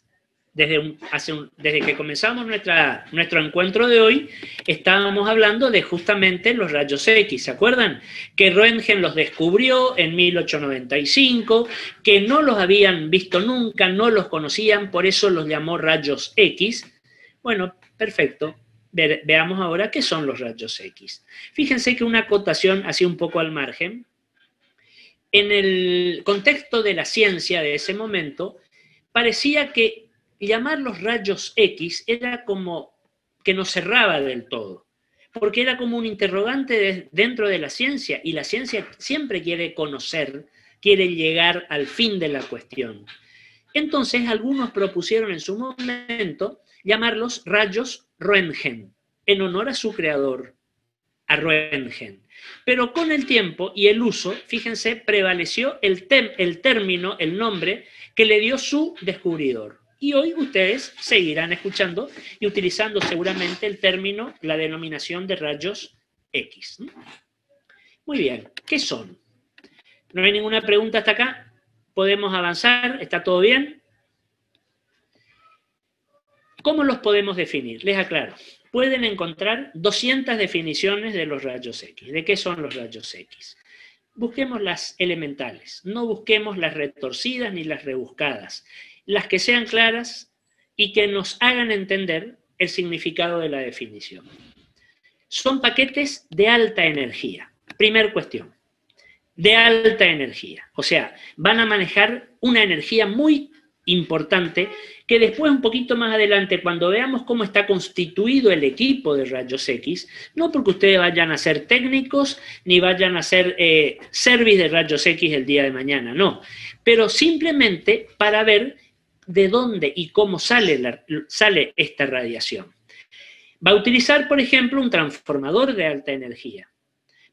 Desde que comenzamos nuestro encuentro de hoy, estábamos hablando de justamente los rayos X, ¿se acuerdan? Que Röntgen los descubrió en 1895, que no los habían visto nunca, no los conocían, por eso los llamó rayos X. Bueno, perfecto. Veamos ahora qué son los rayos X. Fíjense que una acotación así un poco al margen. En el contexto de la ciencia de ese momento, parecía que llamarlos rayos X era como que nos cerraba del todo, porque era como un interrogante dentro de la ciencia, y la ciencia siempre quiere conocer, quiere llegar al fin de la cuestión. Entonces algunos propusieron en su momento llamarlos rayos Röntgen, en honor a su creador, a Röntgen. Pero con el tiempo y el uso, fíjense, prevaleció el término, el nombre que le dio su descubridor. Y hoy ustedes seguirán escuchando y utilizando seguramente el término, la denominación de rayos X. Muy bien, ¿qué son? ¿No hay ninguna pregunta hasta acá? ¿Podemos avanzar? ¿Está todo bien? ¿Cómo los podemos definir? Les aclaro. Pueden encontrar 200 definiciones de los rayos X. ¿De qué son los rayos X? Busquemos las elementales, no busquemos las retorcidas ni las rebuscadas. Las que sean claras y que nos hagan entender el significado de la definición. Son paquetes de alta energía. Primer cuestión, de alta energía. O sea, van a manejar una energía muy importante que después, un poquito más adelante, cuando veamos cómo está constituido el equipo de rayos X, no porque ustedes vayan a ser técnicos ni vayan a ser service de rayos X el día de mañana, no. Pero simplemente para ver de dónde y cómo sale esta radiación. Va a utilizar, por ejemplo, un transformador de alta energía.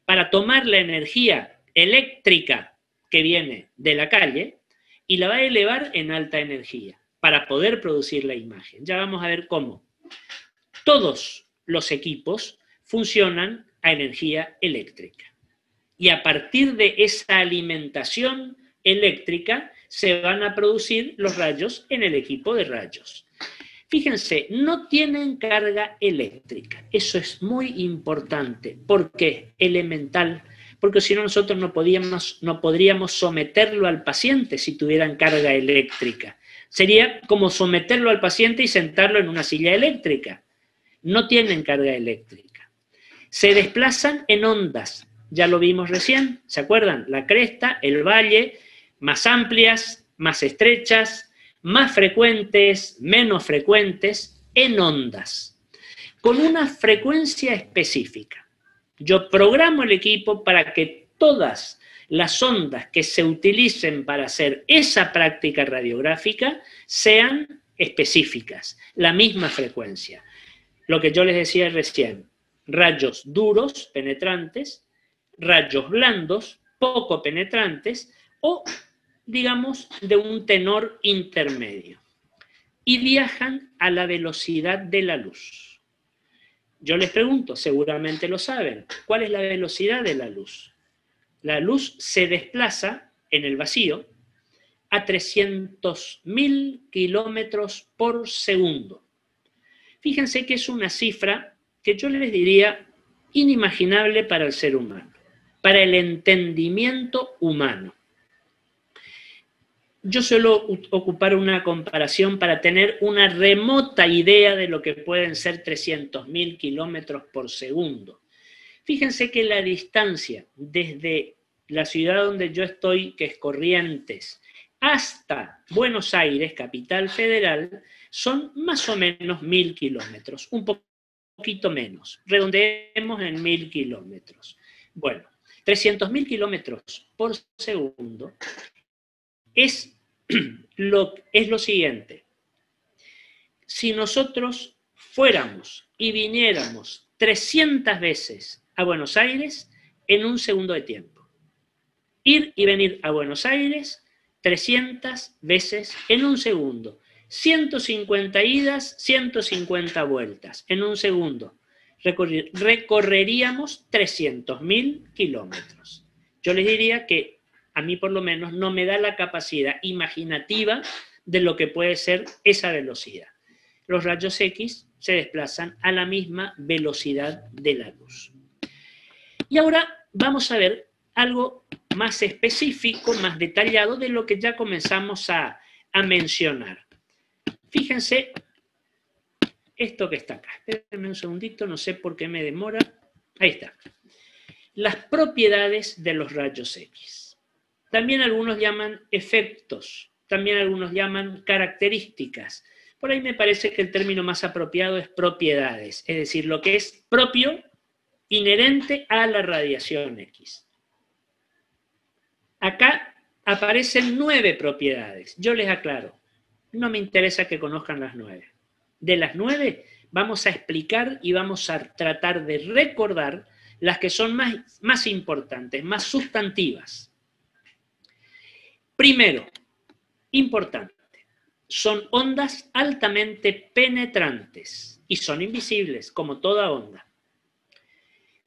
para tomar la energía eléctrica que viene de la calle y la va a elevar en alta energía para poder producir la imagen. Ya vamos a ver cómo. Todos los equipos funcionan a energía eléctrica. Y a partir de esa alimentación eléctrica se van a producir los rayos en el equipo de rayos. Fíjense, no tienen carga eléctrica. Eso es muy importante. ¿Por qué? Elemental. Porque si no, nosotros no podríamos someterlo al paciente si tuvieran carga eléctrica. Sería como someterlo al paciente y sentarlo en una silla eléctrica. No tienen carga eléctrica. Se desplazan en ondas. Ya lo vimos recién, ¿se acuerdan? La cresta, el valle, más amplias, más estrechas, más frecuentes, menos frecuentes, en ondas, con una frecuencia específica. Yo programo el equipo para que todas las ondas que se utilicen para hacer esa práctica radiográfica sean específicas, la misma frecuencia. Lo que yo les decía recién, rayos duros, penetrantes, rayos blandos, poco penetrantes, o digamos de un tenor intermedio. Y viajan a la velocidad de la luz. Yo les pregunto, seguramente lo saben, ¿cuál es la velocidad de la luz? La luz se desplaza en el vacío a 300.000 kilómetros por segundo. Fíjense que es una cifra que yo les diría inimaginable para el ser humano, para el entendimiento humano. Yo suelo ocupar una comparación para tener una remota idea de lo que pueden ser 300.000 kilómetros por segundo. Fíjense que la distancia desde la ciudad donde yo estoy, que es Corrientes, hasta Buenos Aires, capital federal, son más o menos 1.000 kilómetros, un poquito menos, redondeemos en 1.000 kilómetros. Bueno, 300.000 kilómetros por segundo es lo siguiente. Si nosotros fuéramos y viniéramos 300 veces a Buenos Aires en un segundo de tiempo, ir y venir a Buenos Aires 300 veces en un segundo, 150 idas, 150 vueltas en un segundo, recorreríamos 300.000 kilómetros. Yo les diría que a mí por lo menos no me da la capacidad imaginativa de lo que puede ser esa velocidad. Los rayos X se desplazan a la misma velocidad de la luz. Y ahora vamos a ver algo más específico, más detallado de lo que ya comenzamos a mencionar. Fíjense esto que está acá. Espérenme un segundito, no sé por qué me demora. Ahí está. Las propiedades de los rayos X. También algunos llaman efectos, también algunos llaman características. Por ahí me parece que el término más apropiado es propiedades, es decir, lo que es propio, inherente a la radiación X. Acá aparecen 9 propiedades. Yo les aclaro, no me interesa que conozcan las 9. De las 9 vamos a explicar y vamos a tratar de recordar las que son más importantes, más sustantivas. Primero, importante, son ondas altamente penetrantes y son invisibles, como toda onda.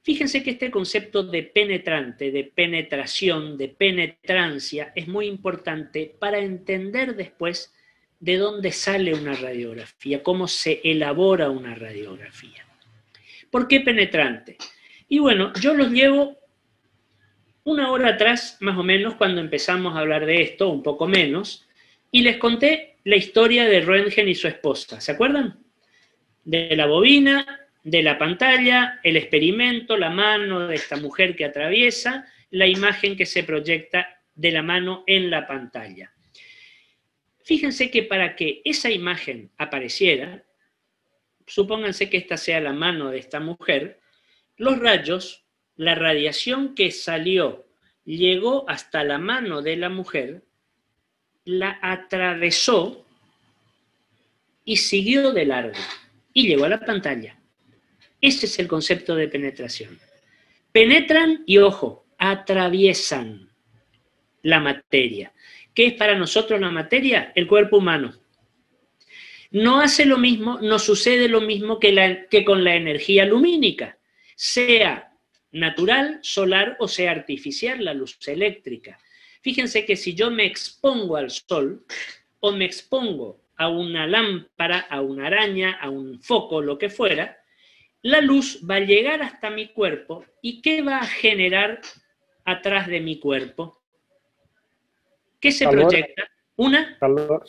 Fíjense que este concepto de penetrante, de penetración, de penetrancia, es muy importante para entender después de dónde sale una radiografía, cómo se elabora una radiografía. ¿Por qué penetrante? Y bueno, yo los llevo una hora atrás, más o menos, cuando empezamos a hablar de esto, un poco menos, y les conté la historia de Röntgen y su esposa. ¿Se acuerdan? De la bobina, de la pantalla, el experimento, la mano de esta mujer que atraviesa, la imagen que se proyecta de la mano en la pantalla. Fíjense que para que esa imagen apareciera, supónganse que esta sea la mano de esta mujer, los rayos, la radiación que salió, llegó hasta la mano de la mujer, la atravesó y siguió de largo y llegó a la pantalla. Ese es el concepto de penetración. Penetran y, ojo, atraviesan la materia. ¿Qué es para nosotros la materia? El cuerpo humano. No hace lo mismo, no sucede lo mismo que con la energía lumínica, sea natural, solar o sea artificial, la luz eléctrica. Fíjense que si yo me expongo al sol o me expongo a una lámpara, a una araña, a un foco, lo que fuera, la luz va a llegar hasta mi cuerpo y ¿qué va a generar atrás de mi cuerpo? ¿Qué se proyecta? ¿Una? Calor.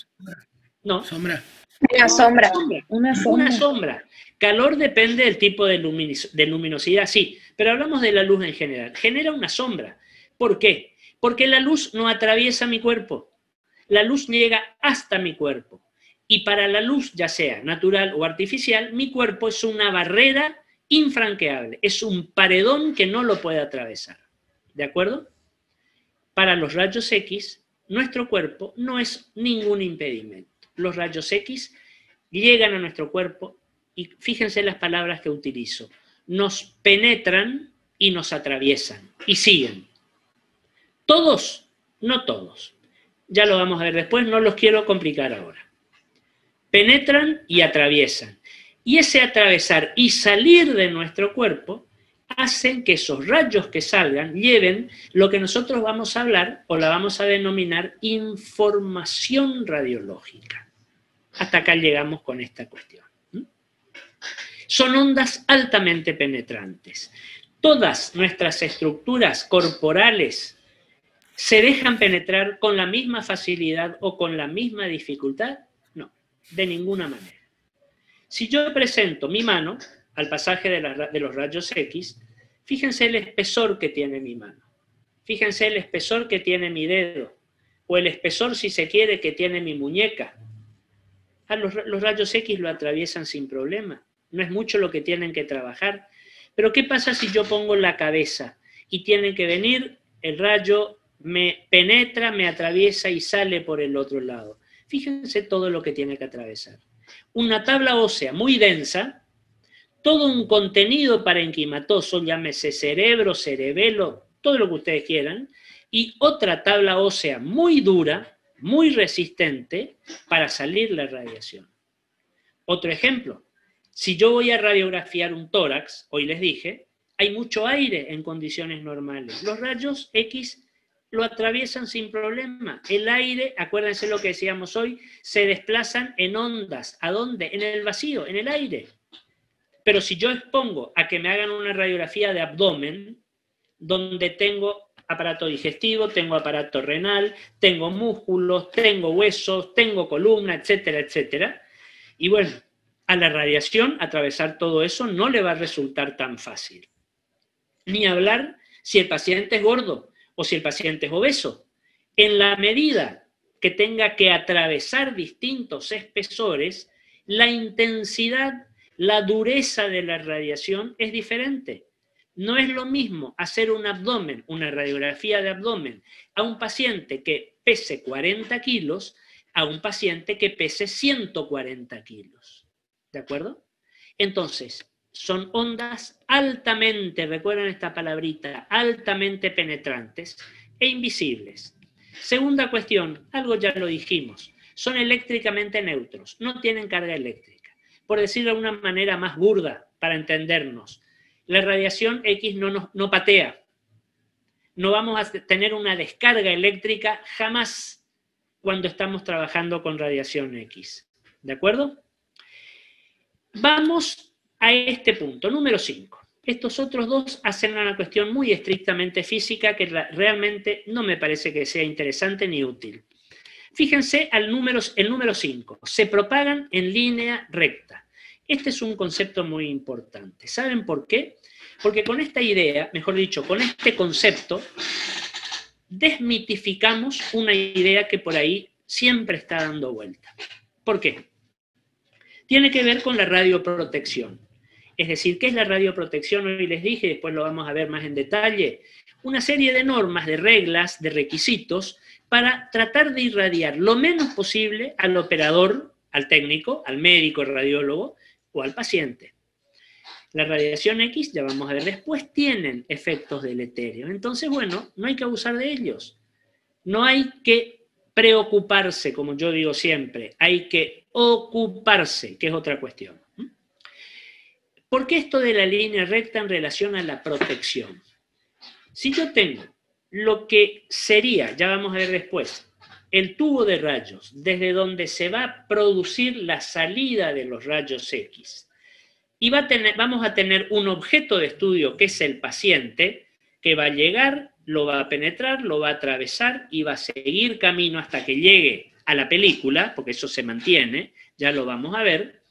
No. Sombra. Una sombra. Calor depende del tipo de luminosidad, sí, pero hablamos de la luz en general. Genera una sombra. ¿Por qué? Porque la luz no atraviesa mi cuerpo. La luz llega hasta mi cuerpo. Y para la luz, ya sea natural o artificial, mi cuerpo es una barrera infranqueable. Es un paredón que no lo puede atravesar. ¿De acuerdo? Para los rayos X, nuestro cuerpo no es ningún impedimento. Los rayos X llegan a nuestro cuerpo y fíjense las palabras que utilizo. Nos penetran y nos atraviesan y siguen. ¿Todos? No todos. Ya lo vamos a ver después, no los quiero complicar ahora. Penetran y atraviesan. Y ese atravesar y salir de nuestro cuerpo hacen que esos rayos que salgan lleven lo que nosotros vamos a hablar o la vamos a denominar información radiológica. Hasta acá llegamos con esta cuestión. Son ondas altamente penetrantes. Todas nuestras estructuras corporales se dejan penetrar con la misma facilidad o con la misma dificultad. No, de ninguna manera. Si yo presento mi mano al pasaje de los rayos X, fíjense el espesor que tiene mi mano. Fíjense el espesor que tiene mi dedo. O el espesor, si se quiere, que tiene mi muñeca. Los rayos X lo atraviesan sin problema. No es mucho lo que tienen que trabajar. Pero ¿qué pasa si yo pongo la cabeza y tiene que venir el rayo, me penetra, me atraviesa y sale por el otro lado? Fíjense todo lo que tiene que atravesar. Una tabla ósea muy densa, todo un contenido parenquimatoso, llámese cerebro, cerebelo, todo lo que ustedes quieran, y otra tabla ósea muy dura, muy resistente, para salir la radiación. Otro ejemplo, si yo voy a radiografiar un tórax, hoy les dije, hay mucho aire en condiciones normales. Los rayos X lo atraviesan sin problema. El aire, acuérdense lo que decíamos hoy, se desplazan en ondas. ¿A dónde? En el vacío, en el aire. Pero si yo expongo a que me hagan una radiografía de abdomen, donde tengo aparato digestivo, tengo aparato renal, tengo músculos, tengo huesos, tengo columna, etcétera, etcétera, y bueno, a la radiación atravesar todo eso no le va a resultar tan fácil. Ni hablar si el paciente es gordo o si el paciente es obeso. En la medida que tenga que atravesar distintos espesores, la intensidad, la dureza de la radiación es diferente. No es lo mismo hacer un abdomen, una radiografía de abdomen, a un paciente que pese 40 kilos, a un paciente que pese 140 kilos. ¿De acuerdo? Entonces, son ondas altamente, recuerden esta palabrita, altamente penetrantes e invisibles. Segunda cuestión, algo ya lo dijimos, son eléctricamente neutros, no tienen carga eléctrica. Por decirlo de una manera más burda, para entendernos, la radiación X no patea. No vamos a tener una descarga eléctrica jamás cuando estamos trabajando con radiación X. ¿De acuerdo? Vamos a este punto, número 5. Estos otros dos hacen una cuestión muy estrictamente física que realmente no me parece que sea interesante ni útil. Fíjense el número 5. Se propagan en línea recta. Este es un concepto muy importante. ¿Saben por qué? Porque con esta idea, mejor dicho, con este concepto, desmitificamos una idea que por ahí siempre está dando vuelta. ¿Por qué? Tiene que ver con la radioprotección. Es decir, ¿qué es la radioprotección? Hoy les dije, después lo vamos a ver más en detalle. Una serie de normas, de reglas, de requisitos para tratar de irradiar lo menos posible al operador, al técnico, al médico, al radiólogo o al paciente. La radiación X, ya vamos a ver después, tienen efectos deleterios. Entonces, bueno, no hay que abusar de ellos. No hay que preocuparse, como yo digo siempre, hay que ocuparse, que es otra cuestión. ¿Por qué esto de la línea recta en relación a la protección? Si yo tengo lo que sería, ya vamos a ver después, el tubo de rayos, desde donde se va a producir la salida de los rayos X, y vamos a tener un objeto de estudio que es el paciente, que va a llegar, lo va a penetrar, lo va a atravesar y va a seguir camino hasta que llegue a la película, porque eso se mantiene, ya lo vamos a ver.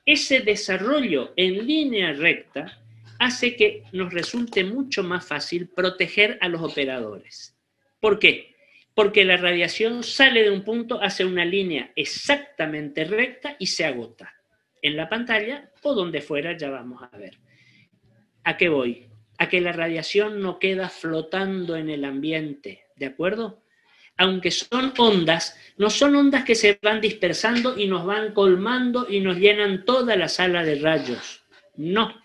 Ese desarrollo en línea recta hace que nos resulte mucho más fácil proteger a los operadores. ¿Por qué? Porque la radiación sale de un punto, hace una línea exactamente recta y se agota. En la pantalla o donde fuera ya vamos a ver. ¿A qué voy? A que la radiación no queda flotando en el ambiente, ¿de acuerdo? Aunque son ondas, no son ondas que se van dispersando y nos van colmando y nos llenan toda la sala de rayos. No.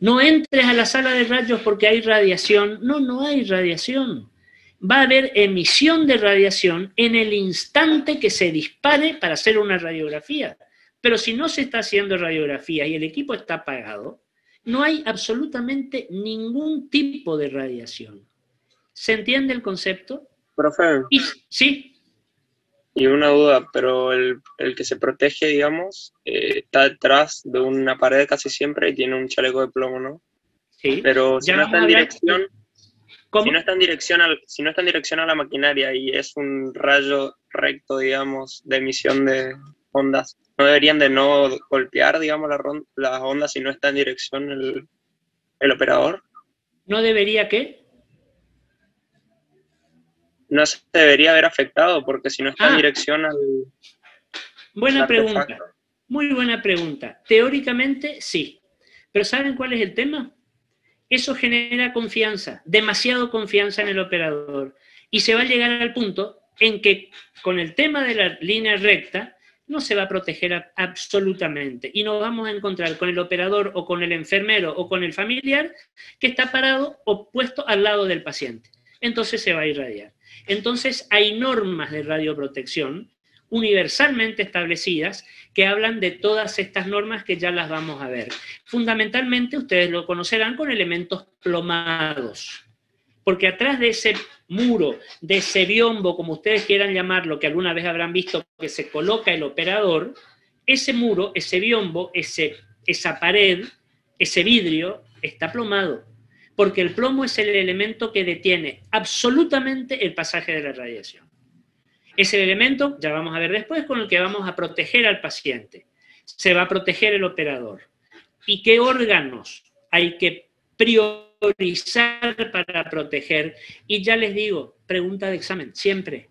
No entres a la sala de rayos porque hay radiación. No, no hay radiación. Va a haber emisión de radiación en el instante que se dispare para hacer una radiografía. Pero si no se está haciendo radiografía y el equipo está apagado, no hay absolutamente ningún tipo de radiación. ¿Se entiende el concepto? Profe. Sí. Y una duda, pero el que se protege, digamos, está detrás de una pared casi siempre y tiene un chaleco de plomo, ¿no? Sí. Pero si no está en dirección, ¿cómo? si no está en dirección a la maquinaria y es un rayo recto, digamos, de emisión de ondas, ¿no deberían de no golpear, digamos, las ondas si no está en dirección el operador? ¿No debería qué? No se debería haber afectado porque si no está en dirección al... Buena pregunta, muy buena pregunta. Teóricamente sí, pero ¿saben cuál es el tema? Eso genera confianza, demasiado confianza en el operador, y se va a llegar al punto en que con el tema de la línea recta no se va a proteger absolutamente, y nos vamos a encontrar con el operador o con el enfermero o con el familiar que está parado o puesto al lado del paciente. Entonces se va a irradiar. Entonces hay normas de radioprotección universalmente establecidas que hablan de todas estas normas que ya las vamos a ver. Fundamentalmente ustedes lo conocerán con elementos plomados, porque atrás de ese muro, de ese biombo, como ustedes quieran llamarlo, que alguna vez habrán visto que se coloca el operador, ese muro, ese biombo, esa pared, ese vidrio, está plomado, porque el plomo es el elemento que detiene absolutamente el pasaje de la radiación. Es el elemento, ya vamos a ver después, con el que vamos a proteger al paciente. Se va a proteger el operador. ¿Y qué órganos hay que priorizar para proteger? Y ya les digo, pregunta de examen, siempre.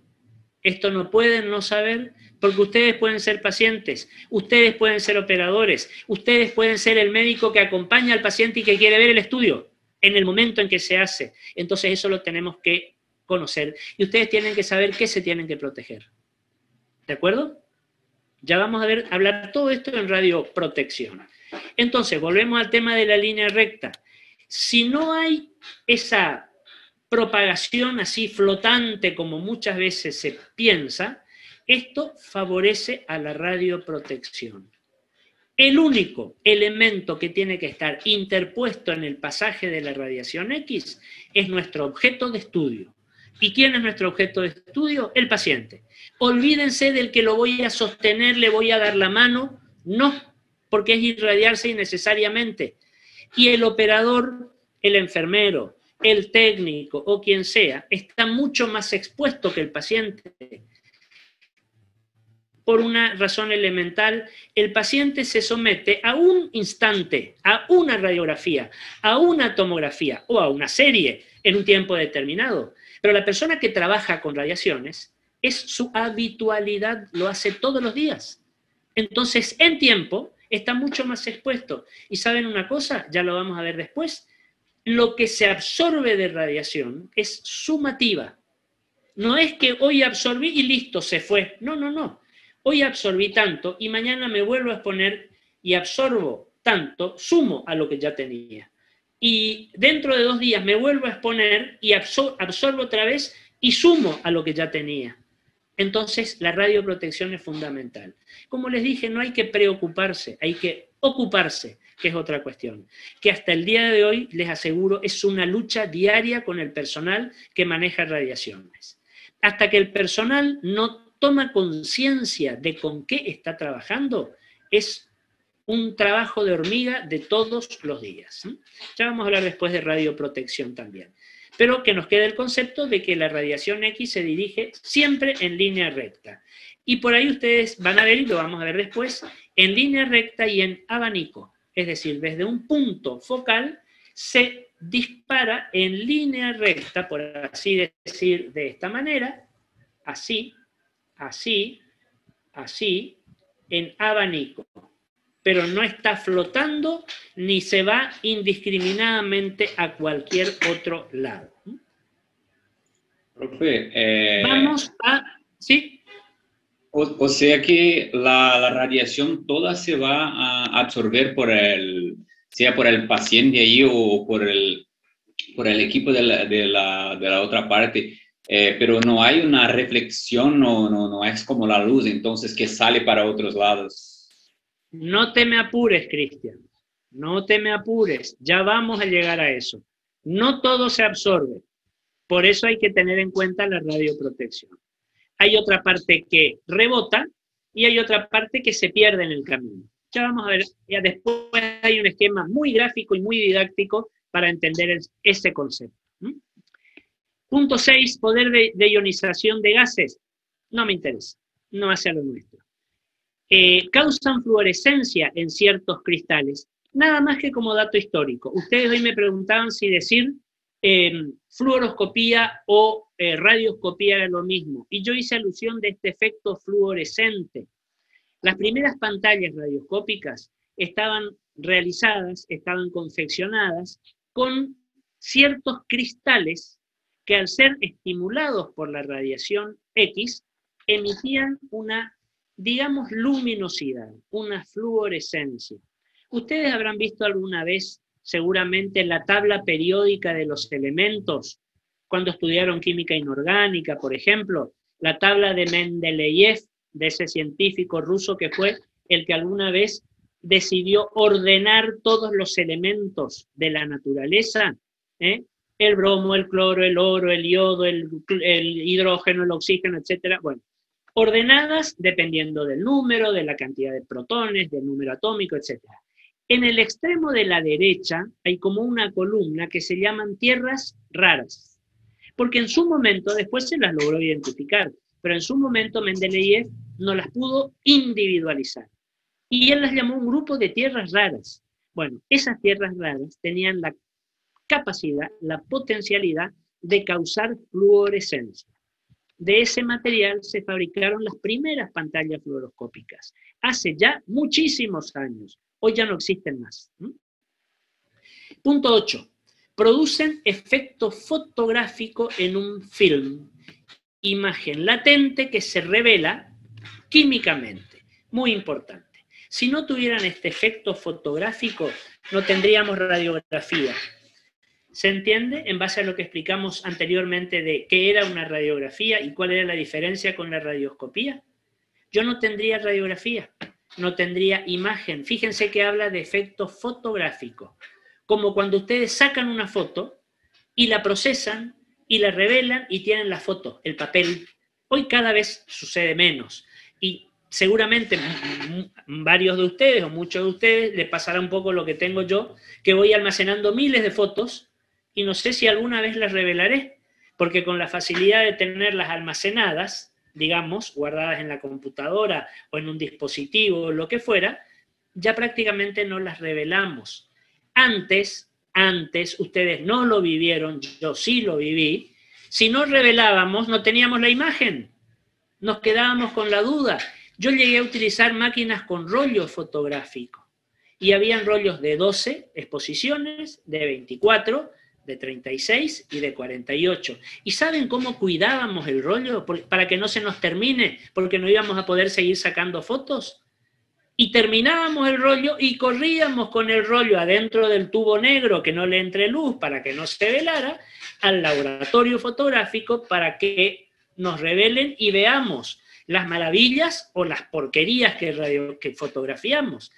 Esto no pueden no saber, porque ustedes pueden ser pacientes, ustedes pueden ser operadores, ustedes pueden ser el médico que acompaña al paciente y que quiere ver el estudio en el momento en que se hace. Entonces eso lo tenemos que conocer. Y ustedes tienen que saber qué se tienen que proteger. ¿De acuerdo? Ya vamos a hablar todo esto en radioprotección. Entonces, volvemos al tema de la línea recta. Si no hay esa propagación así flotante como muchas veces se piensa, esto favorece a la radioprotección. El único elemento que tiene que estar interpuesto en el pasaje de la radiación X es nuestro objeto de estudio. ¿Y quién es nuestro objeto de estudio? El paciente. Olvídense del que lo voy a sostener, le voy a dar la mano. No, porque es irradiarse innecesariamente. Y el operador, el enfermero, el técnico o quien sea, está mucho más expuesto que el paciente. Por una razón elemental, el paciente se somete a un instante, a una radiografía, a una tomografía o a una serie en un tiempo determinado. Pero la persona que trabaja con radiaciones es su habitualidad, lo hace todos los días. Entonces, en tiempo, está mucho más expuesto. ¿Y saben una cosa? Ya lo vamos a ver después. Lo que se absorbe de radiación es sumativa. No es que hoy absorbí y listo, se fue. No, no, no. Hoy absorbí tanto y mañana me vuelvo a exponer y absorbo tanto, sumo a lo que ya tenía. Y dentro de 2 días me vuelvo a exponer y absorbo otra vez y sumo a lo que ya tenía. Entonces, la radioprotección es fundamental. Como les dije, no hay que preocuparse, hay que ocuparse, que es otra cuestión. Que hasta el día de hoy, les aseguro, es una lucha diaria con el personal que maneja radiaciones. Hasta que el personal no toma conciencia de con qué está trabajando, es un trabajo de hormiga de todos los días. Ya vamos a hablar después de radioprotección también. Pero que nos quede el concepto de que la radiación X se dirige siempre en línea recta. Y por ahí ustedes van a ver, y lo vamos a ver después, en línea recta y en abanico. Es decir, desde un punto focal se dispara en línea recta, por así decir, de esta manera, así, así, así, en abanico. Pero no está flotando ni se va indiscriminadamente a cualquier otro lado. Profe, vamos a... ¿Sí? O sea que la radiación toda se va a absorber sea por el paciente ahí o por el equipo de la otra parte, pero no hay una reflexión, no es como la luz, entonces que sale para otros lados. No te me apures, Cristian, no te me apures, ya vamos a llegar a eso. No todo se absorbe, por eso hay que tener en cuenta la radioprotección. Hay otra parte que rebota y hay otra parte que se pierde en el camino. Ya vamos a ver, ya después hay un esquema muy gráfico y muy didáctico para entender ese concepto. Punto 6, poder de ionización de gases. No me interesa, no hace a lo nuestro. Causan fluorescencia en ciertos cristales, nada más que como dato histórico. Ustedes hoy me preguntaban si decir fluoroscopía o radioscopía era lo mismo, y yo hice alusión de este efecto fluorescente. Las primeras pantallas radioscópicas estaban realizadas, estaban confeccionadas con ciertos cristales que al ser estimulados por la radiación X emitían una, digamos, luminosidad, una fluorescencia. Ustedes habrán visto alguna vez, seguramente, la tabla periódica de los elementos, cuando estudiaron química inorgánica, por ejemplo, la tabla de Mendeleev, de ese científico ruso que fue el que alguna vez decidió ordenar todos los elementos de la naturaleza, el bromo, el cloro, el oro, el yodo, el hidrógeno, el oxígeno, etc. Bueno, ordenadas dependiendo del número, de la cantidad de protones, del número atómico, etc. En el extremo de la derecha hay como una columna que se llaman tierras raras, porque en su momento, después se las logró identificar, pero en su momento Mendeleev no las pudo individualizar. Y él las llamó un grupo de tierras raras. Bueno, esas tierras raras tenían la capacidad, la potencialidad de causar fluorescencia. De ese material se fabricaron las primeras pantallas fluoroscópicas, hace ya muchísimos años. Hoy ya no existen más. Punto 8. Producen efecto fotográfico en un film. Imagen latente que se revela químicamente. Muy importante. Si no tuvieran este efecto fotográfico, no tendríamos radiografía. ¿Se entiende? En base a lo que explicamos anteriormente de qué era una radiografía y cuál era la diferencia con la radioscopía. Yo no tendría radiografía, no tendría imagen. Fíjense que habla de efecto fotográfico. Como cuando ustedes sacan una foto y la procesan y la revelan y tienen la foto, el papel. Hoy cada vez sucede menos. Y seguramente varios de ustedes o muchos de ustedes les pasará un poco lo que tengo yo, que voy almacenando miles de fotos y no sé si alguna vez las revelaré, porque con la facilidad de tenerlas almacenadas, digamos, guardadas en la computadora o en un dispositivo o lo que fuera, ya prácticamente no las revelamos. Antes, ustedes no lo vivieron, yo sí lo viví, si no revelábamos no teníamos la imagen, nos quedábamos con la duda. Yo llegué a utilizar máquinas con rollo fotográfico y habían rollos de 12 exposiciones, de 24, de 36 y de 48. ¿Y saben cómo cuidábamos el rollo para que no se nos termine? Porque no íbamos a poder seguir sacando fotos. y terminábamos el rollo y corríamos con el rollo adentro del tubo negro que no le entre luz para que no se velara al laboratorio fotográfico para que nos revelen y veamos las maravillas o las porquerías que fotografiamos.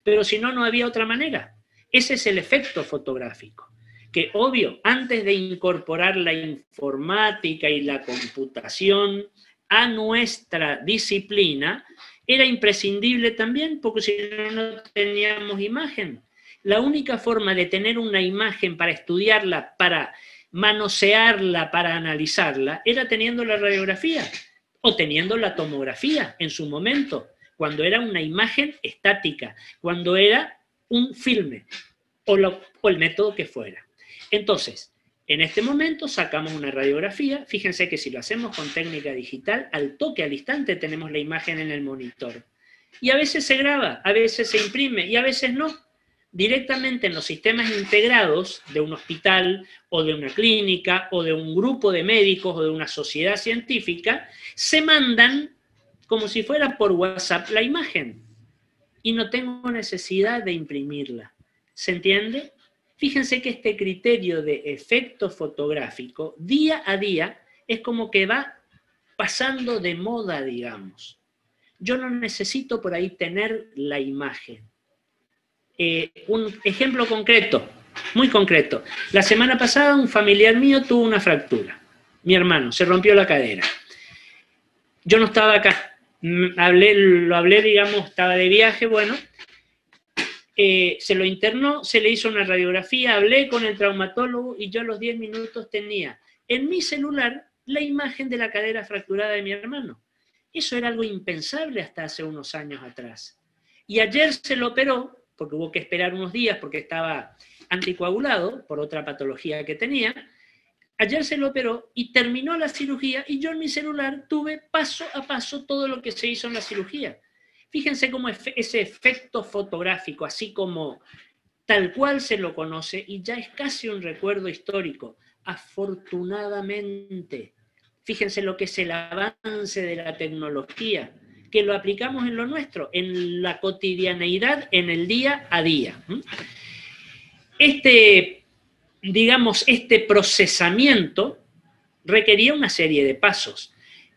Pero si no, no había otra manera. Ese es el efecto fotográfico. Que obvio, antes de incorporar la informática y la computación a nuestra disciplina, era imprescindible también, porque si no, no teníamos imagen. La única forma de tener una imagen para estudiarla, para manosearla, para analizarla, era teniendo la radiografía o teniendo la tomografía en su momento, cuando era una imagen estática, cuando era un filme o el método que fuera. Entonces, en este momento sacamos una radiografía. Fíjense que si lo hacemos con técnica digital, al toque, al instante, tenemos la imagen en el monitor. Y a veces se graba, a veces se imprime y a veces no. Directamente en los sistemas integrados de un hospital o de una clínica o de un grupo de médicos o de una sociedad científica, se mandan como si fuera por WhatsApp la imagen. Y no tengo necesidad de imprimirla. ¿Se entiende? Fíjense que este criterio de efecto fotográfico, día a día, es como que va pasando de moda, digamos. Yo no necesito por ahí tener la imagen. Un ejemplo concreto, muy concreto. La semana pasada un familiar mío tuvo una fractura. Mi hermano, se rompió la cadera. Yo no estaba acá. Lo hablé, digamos, estaba de viaje, bueno. Se lo internó, se le hizo una radiografía, hablé con el traumatólogo y yo a los 10 minutos tenía en mi celular la imagen de la cadera fracturada de mi hermano. Eso era algo impensable hasta hace unos años atrás. Y ayer se lo operó, porque hubo que esperar unos días porque estaba anticoagulado por otra patología que tenía. Ayer se lo operó y terminó la cirugía y yo en mi celular tuve paso a paso todo lo que se hizo en la cirugía. Fíjense cómo ese efecto fotográfico, así como tal cual se lo conoce, y ya es casi un recuerdo histórico, afortunadamente. Fíjense lo que es el avance de la tecnología, que lo aplicamos en lo nuestro, en la cotidianeidad, en el día a día. Digamos, este procesamiento requería una serie de pasos.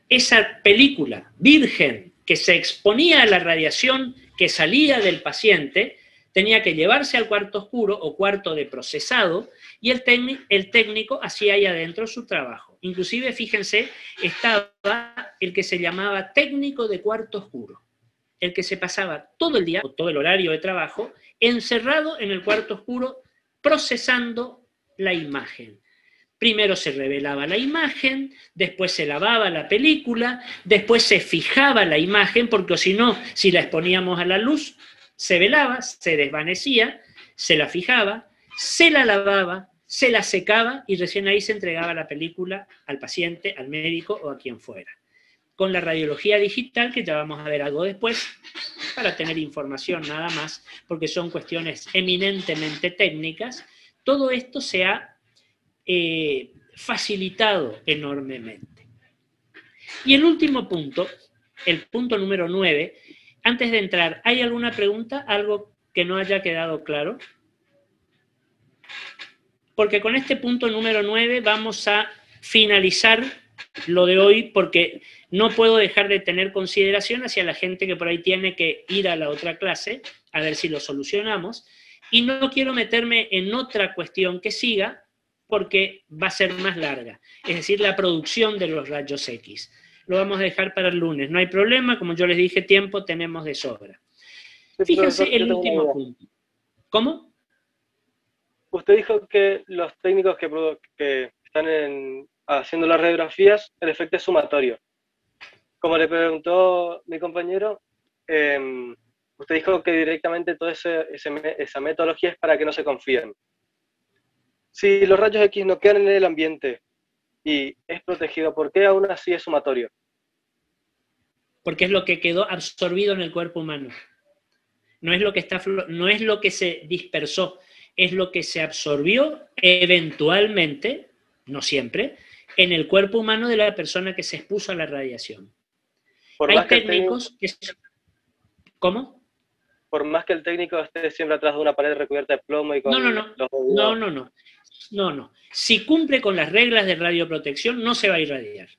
Esa película virgen que se exponía a la radiación que salía del paciente, tenía que llevarse al cuarto oscuro o cuarto de procesado, y el técnico hacía ahí adentro su trabajo. Inclusive, fíjense, estaba el que se llamaba técnico de cuarto oscuro, el que se pasaba todo el día, o todo el horario de trabajo, encerrado en el cuarto oscuro, procesando la imagen. Primero se revelaba la imagen, después se lavaba la película, después se fijaba la imagen, porque si no, si la exponíamos a la luz, se velaba, se desvanecía, se la fijaba, se la lavaba, se la secaba y recién ahí se entregaba la película al paciente, al médico o a quien fuera. Con la radiología digital, que ya vamos a ver algo después, para tener información nada más, porque son cuestiones eminentemente técnicas, todo esto se ha facilitado enormemente. Y el último punto, el punto número 9, antes de entrar, ¿hay alguna pregunta? ¿Algo que no haya quedado claro? Porque con este punto número 9 vamos a finalizar lo de hoy, porque no puedo dejar de tener consideración hacia la gente que por ahí tiene que ir a la otra clase, a ver si lo solucionamos, y no quiero meterme en otra cuestión que siga, porque va a ser más larga, es decir, la producción de los rayos X. Lo vamos a dejar para el lunes, no hay problema, como yo les dije, tiempo tenemos de sobra. Fíjense el último punto. ¿Cómo? Usted dijo que los técnicos que están haciendo las radiografías, el efecto es sumatorio. Como le preguntó mi compañero, usted dijo que directamente toda esa metodología es para que no se confíen. Si los rayos X no quedan en el ambiente y es protegido, ¿por qué aún así es sumatorio? Porque es lo que quedó absorbido en el cuerpo humano. No es lo que se dispersó, es lo que se absorbió eventualmente, no siempre, en el cuerpo humano de la persona que se expuso a la radiación. Hay técnicos que... ¿Cómo? por más que el técnico esté siempre atrás de una pared recubierta de plomo y con No. Si cumple con las reglas de radioprotección, no se va a irradiar.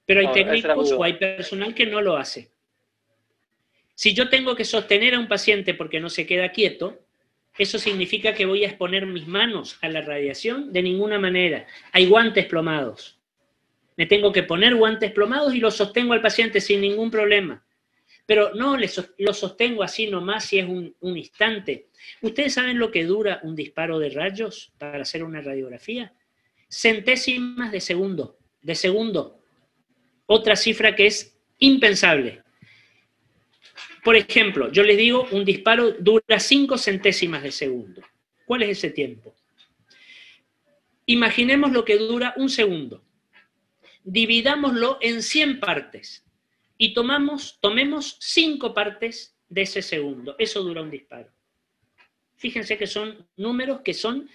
Pero hay técnicos o hay personal que no lo hace. Si yo tengo que sostener a un paciente porque no se queda quieto, ¿eso significa que voy a exponer mis manos a la radiación? De ninguna manera. Hay guantes plomados. Me tengo que poner guantes plomados y lo sostengo al paciente sin ningún problema. Pero no lo sostengo así nomás si es un instante. ¿Ustedes saben lo que dura un disparo de rayos para hacer una radiografía? Centésimas de segundo. Otra cifra que es impensable. Por ejemplo, yo les digo, un disparo dura 5 centésimas de segundo. ¿Cuál es ese tiempo? Imaginemos lo que dura un segundo. Dividámoslo en 100 partes. Y tomemos 5 partes de ese segundo. Eso dura un disparo. Fíjense que son números que son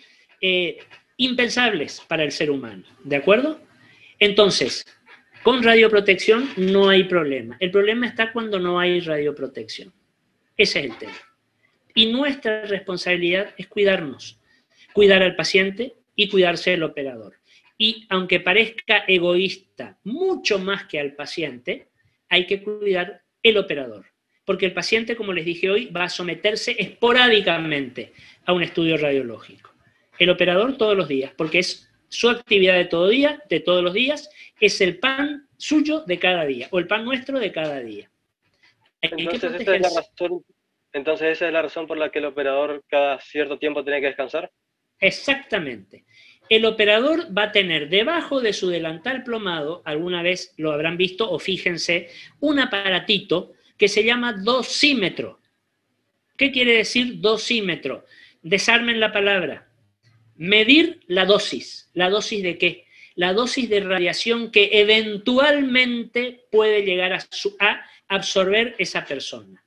impensables para el ser humano. ¿De acuerdo? Entonces, con radioprotección no hay problema. El problema está cuando no hay radioprotección. Ese es el tema. Y nuestra responsabilidad es cuidarnos. Cuidar al paciente y cuidarse del operador. Y aunque parezca egoísta, mucho más que al paciente, hay que cuidar el operador, porque el paciente, como les dije hoy, va a someterse esporádicamente a un estudio radiológico. El operador todos los días, porque es su actividad de todos los días, es el pan suyo de cada día, o el pan nuestro de cada día. Entonces, ¿esa es la razón por la que el operador cada cierto tiempo tiene que descansar? Exactamente. El operador va a tener debajo de su delantal plomado, alguna vez lo habrán visto, o fíjense, un aparatito que se llama dosímetro. ¿Qué quiere decir dosímetro? Desarmen la palabra. Medir la dosis. ¿La dosis de qué? La dosis de radiación que eventualmente puede llegar a absorber esa persona.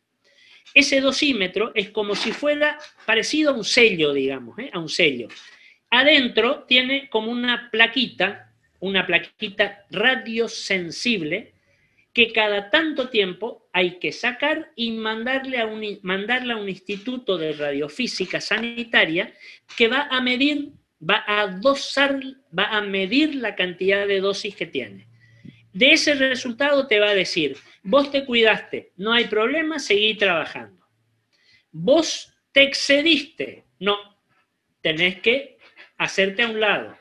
Ese dosímetro es como si fuera parecido a un sello, digamos, a un sello. Adentro tiene como una plaquita radiosensible que cada tanto tiempo hay que sacar y mandarla a un instituto de radiofísica sanitaria que va a medir la cantidad de dosis que tiene. De ese resultado te va a decir, vos te cuidaste, no hay problema, seguí trabajando. Vos te excediste, no, tenés que hacerte a un lado.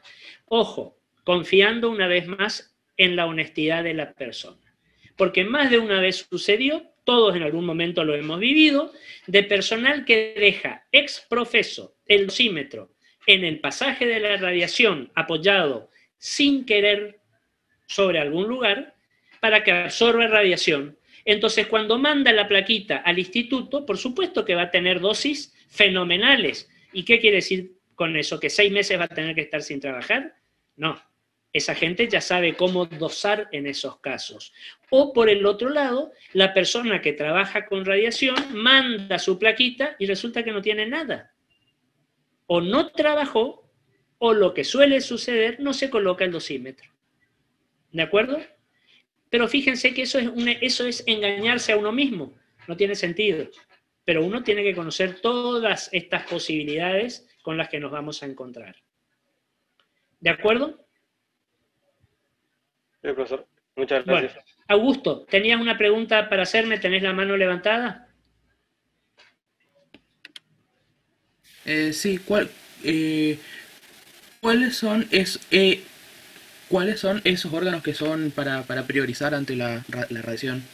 Ojo, confiando una vez más en la honestidad de la persona. Porque más de una vez sucedió, todos en algún momento lo hemos vivido, de personal que deja ex profeso el dosímetro en el pasaje de la radiación apoyado sin querer sobre algún lugar para que absorba radiación. Entonces, cuando manda la plaquita al instituto, por supuesto que va a tener dosis fenomenales. ¿Y qué quiere decir con eso? ¿Que 6 meses va a tener que estar sin trabajar? No. Esa gente ya sabe cómo dosar en esos casos. O por el otro lado, la persona que trabaja con radiación manda su plaquita y resulta que no tiene nada. O no trabajó, o lo que suele suceder, no se coloca el dosímetro. ¿De acuerdo? Pero fíjense que eso es engañarse a uno mismo. No tiene sentido. Pero uno tiene que conocer todas estas posibilidades con las que nos vamos a encontrar. ¿De acuerdo? Sí, profesor. Muchas gracias. Bueno, Augusto, ¿tenías una pregunta para hacerme? ¿Tenés la mano levantada? Sí, ¿cuáles son esos órganos que son para priorizar ante la radiación?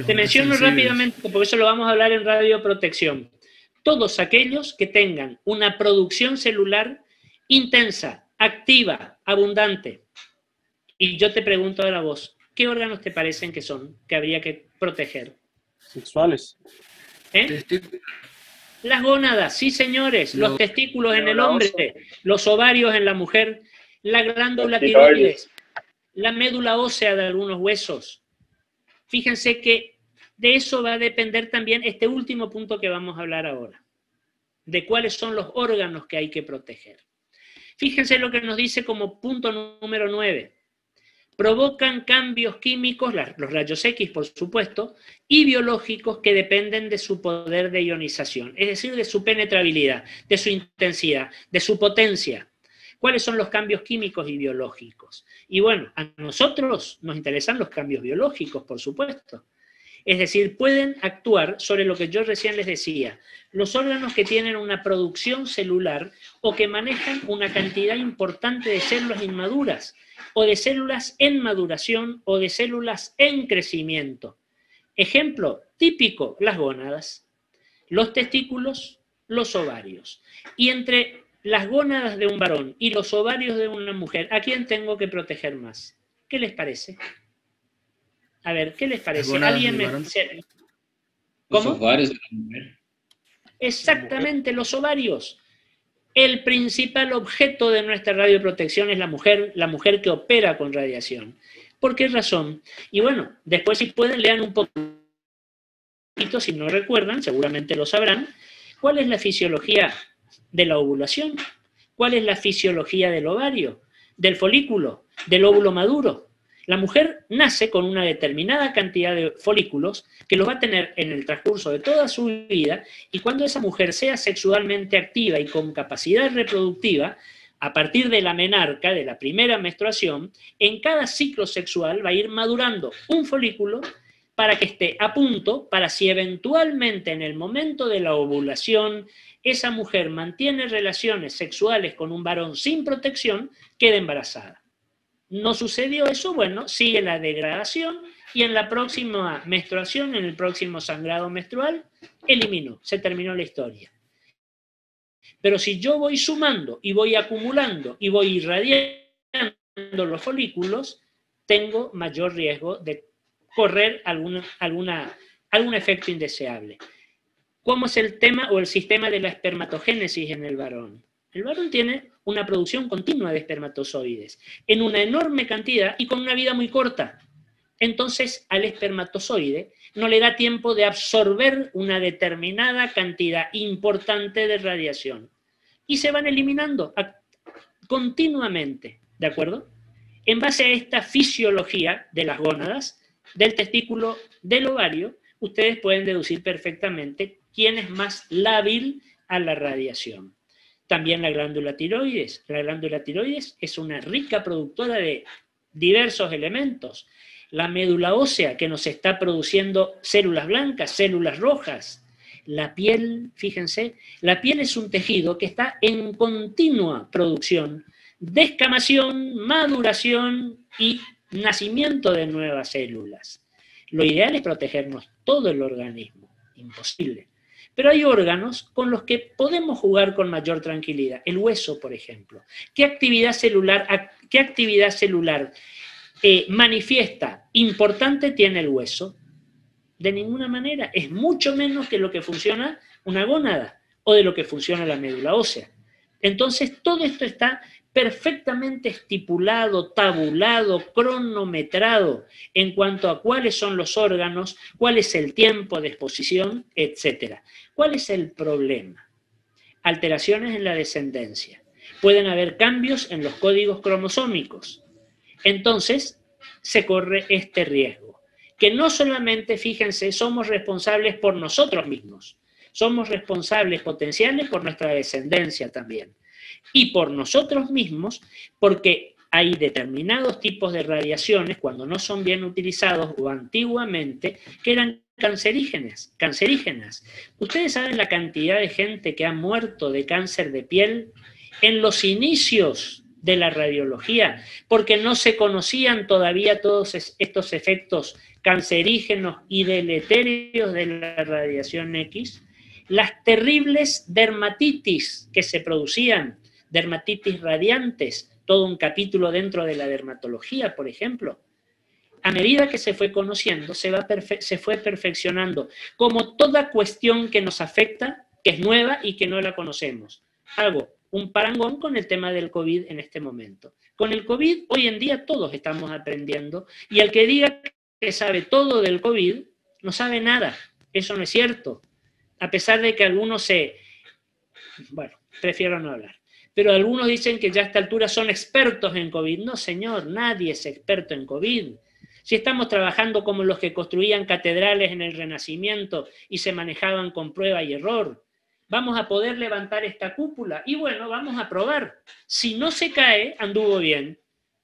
Te menciono rápidamente, porque eso lo vamos a hablar en radioprotección. Todos aquellos que tengan una producción celular intensa, activa, abundante. Y yo te pregunto ahora a vos, ¿qué órganos te parecen que son, que habría que proteger? Sexuales. Las gónadas, sí señores, los testículos en el hombre, los ovarios en la mujer, la glándula tiroides, la médula ósea de algunos huesos. Fíjense que de eso va a depender también este último punto que vamos a hablar ahora, de cuáles son los órganos que hay que proteger. Fíjense lo que nos dice como punto número 9. provocan cambios químicos, los rayos X por supuesto, y biológicos que dependen de su poder de ionización, es decir, de su penetrabilidad, de su intensidad, de su potencia. ¿Cuáles son los cambios químicos y biológicos? Y bueno, a nosotros nos interesan los cambios biológicos, por supuesto. Es decir, pueden actuar sobre lo que yo recién les decía, los órganos que tienen una producción celular o que manejan una cantidad importante de células inmaduras, o de células en maduración, o de células en crecimiento. Ejemplo típico, las gónadas, los testículos, los ovarios. Y entre las gónadas de un varón y los ovarios de una mujer, ¿a quién tengo que proteger más? ¿Qué les parece? A ver, ¿qué les parece? ¿Alguien me dice? ¿Cómo? Los ovarios de la mujer. Exactamente, los ovarios. El principal objeto de nuestra radioprotección es la mujer que opera con radiación. ¿Por qué razón? Y bueno, después si pueden lean un poquito, si no recuerdan, seguramente lo sabrán, ¿cuál es la fisiología de la ovulación? ¿Cuál es la fisiología del ovario, del folículo, del óvulo maduro? La mujer nace con una determinada cantidad de folículos que los va a tener en el transcurso de toda su vida, y cuando esa mujer sea sexualmente activa y con capacidad reproductiva, a partir de la menarca, de la primera menstruación, en cada ciclo sexual va a ir madurando un folículo para que esté a punto, para si eventualmente en el momento de la ovulación esa mujer mantiene relaciones sexuales con un varón sin protección, quede embarazada. ¿No sucedió eso? Bueno, sigue la degradación y en la próxima menstruación, en el próximo sangrado menstrual, eliminó, se terminó la historia. Pero si yo voy sumando y voy acumulando y voy irradiando los folículos, tengo mayor riesgo de correr algún efecto indeseable. ¿Cómo es el tema o el sistema de la espermatogénesis en el varón? El varón tiene una producción continua de espermatozoides en una enorme cantidad y con una vida muy corta. Entonces, al espermatozoide no le da tiempo de absorber una determinada cantidad importante de radiación. Y se van eliminando continuamente, ¿de acuerdo? En base a esta fisiología de las gónadas, del testículo, del ovario, ustedes pueden deducir perfectamente quién es más lábil a la radiación. También la glándula tiroides. La glándula tiroides es una rica productora de diversos elementos. La médula ósea, que nos está produciendo células blancas, células rojas. La piel, fíjense, la piel es un tejido que está en continua producción, descamación, maduración y nacimiento de nuevas células. Lo ideal es protegernos todo el organismo, imposible. Pero hay órganos con los que podemos jugar con mayor tranquilidad. El hueso, por ejemplo. ¿Qué actividad celular manifiesta importante tiene el hueso? De ninguna manera. Es mucho menos que lo que funciona una gónada o de lo que funciona la médula ósea. Entonces, todo esto está perfectamente estipulado, tabulado, cronometrado en cuanto a cuáles son los órganos, cuál es el tiempo de exposición, etc. ¿Cuál es el problema? Alteraciones en la descendencia. Pueden haber cambios en los códigos cromosómicos. Entonces, se corre este riesgo. Que no solamente, fíjense, somos responsables por nosotros mismos, somos responsables potenciales por nuestra descendencia también. Y por nosotros mismos, porque hay determinados tipos de radiaciones, cuando no son bien utilizados o antiguamente, que eran cancerígenas. ¿Ustedes saben la cantidad de gente que ha muerto de cáncer de piel en los inicios de la radiología? Porque no se conocían todavía todos estos efectos cancerígenos y deleterios de la radiación X. Las terribles dermatitis que se producían, dermatitis radiantes, todo un capítulo dentro de la dermatología, por ejemplo. A medida que se fue conociendo, se fue perfeccionando, como toda cuestión que nos afecta, que es nueva y que no la conocemos. Hago un parangón con el tema del COVID en este momento. Con el COVID, hoy en día todos estamos aprendiendo, y el que diga que sabe todo del COVID, no sabe nada. Eso no es cierto. A pesar de que algunos bueno, prefiero no hablar. pero algunos dicen que ya a esta altura son expertos en COVID. No, señor, nadie es experto en COVID. Si estamos trabajando como los que construían catedrales en el Renacimiento y se manejaban con prueba y error, vamos a poder levantar esta cúpula y bueno, vamos a probar. Si no se cae, anduvo bien.